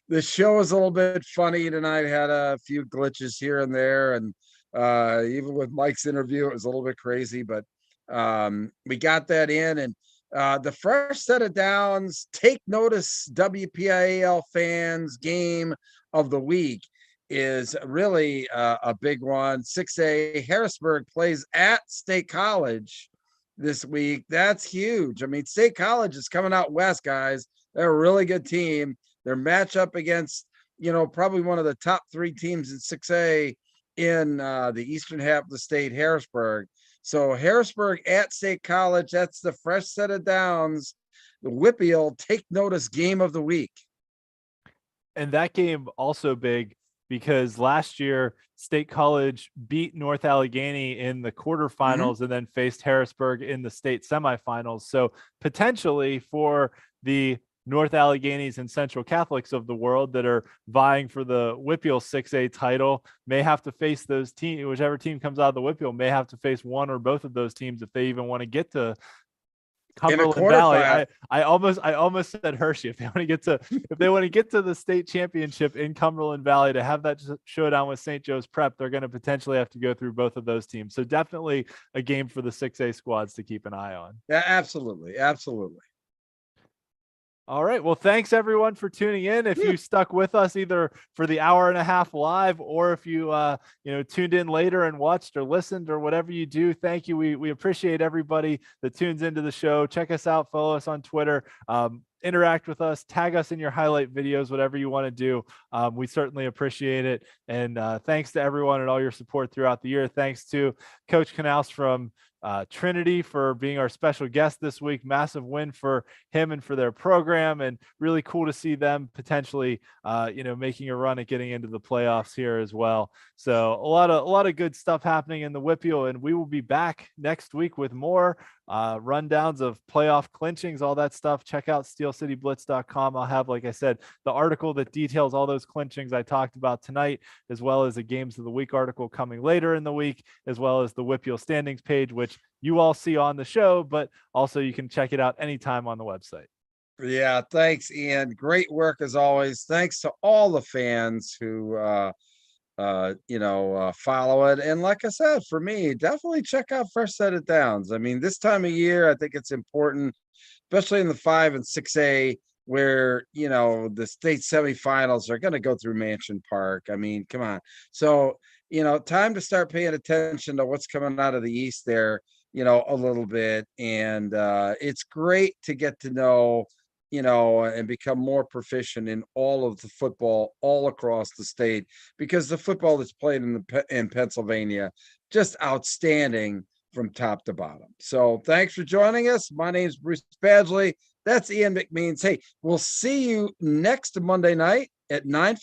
The show was a little bit funny tonight, had a few glitches here and there, and even with Mike's interview, it was a little bit crazy, but we got that in. And the fresh set of downs, take notice, WPIAL fans, game of the week is really a big one. 6A Harrisburg plays at State College this week. That's huge. I mean, State College is coming out west, guys. They're a really good team. Their matchup against, probably one of the top 3 teams in 6A in the eastern half of the state, Harrisburg. So Harrisburg at State College, that's the fresh set of downs. The WPIAL take notice game of the week. And that game also big because last year State College beat North Allegheny in the quarterfinals and then faced Harrisburg in the state semifinals. So potentially for the North Alleghenies and Central Catholics of the world that are vying for the WPIAL 6A title may have to face those teams. Whichever team comes out of the WPIAL may have to face one or both of those teams if they even want to get to Cumberland Valley. I almost said Hershey. If they want to get to the state championship in Cumberland Valley to have that showdown with St. Joe's Prep, they're going to potentially have to go through both of those teams. So definitely a game for the 6A squads to keep an eye on. Yeah, absolutely. All right. Well, thanks everyone for tuning in. If you stuck with us either for the hour and a half live, or if you, tuned in later and watched or listened or whatever you do, thank you. We appreciate everybody that tunes into the show. Check us out, follow us on Twitter, interact with us, tag us in your highlight videos, whatever you want to do. We certainly appreciate it. And thanks to everyone and all your support throughout the year. Thanks to Coach Knause from Trinity for being our special guest this week. Massive win for him and for their program, and really cool to see them potentially making a run at getting into the playoffs here as well. So a lot of good stuff happening in the WPIAL, and we will be back next week with more rundowns of playoff clinchings, all that stuff. Check out steelcityblitz.com. I'll have, like I said, the article that details all those clinchings I talked about tonight, as well as a games of the week article coming later in the week, as well as the WPIAL standings page, which you all see on the show, but also you can check it out anytime on the website. Yeah, thanks, Ian. Great work as always. Thanks to all the fans who follow it. And like I said, for me, definitely check out Fresh Set of Downs. I mean, this time of year, I think it's important, especially in the 5 and 6A, where, the state semifinals are going to go through Mansion Park. I mean, come on. So, time to start paying attention to what's coming out of the East there, a little bit. And it's great to get to know, and become more proficient in all of the football all across the state, because the football that's played in Pennsylvania, just outstanding from top to bottom. So thanks for joining us. My name is Bruce Badgley. That's Ian McMeans. Hey, we'll see you next Monday night at 9:15.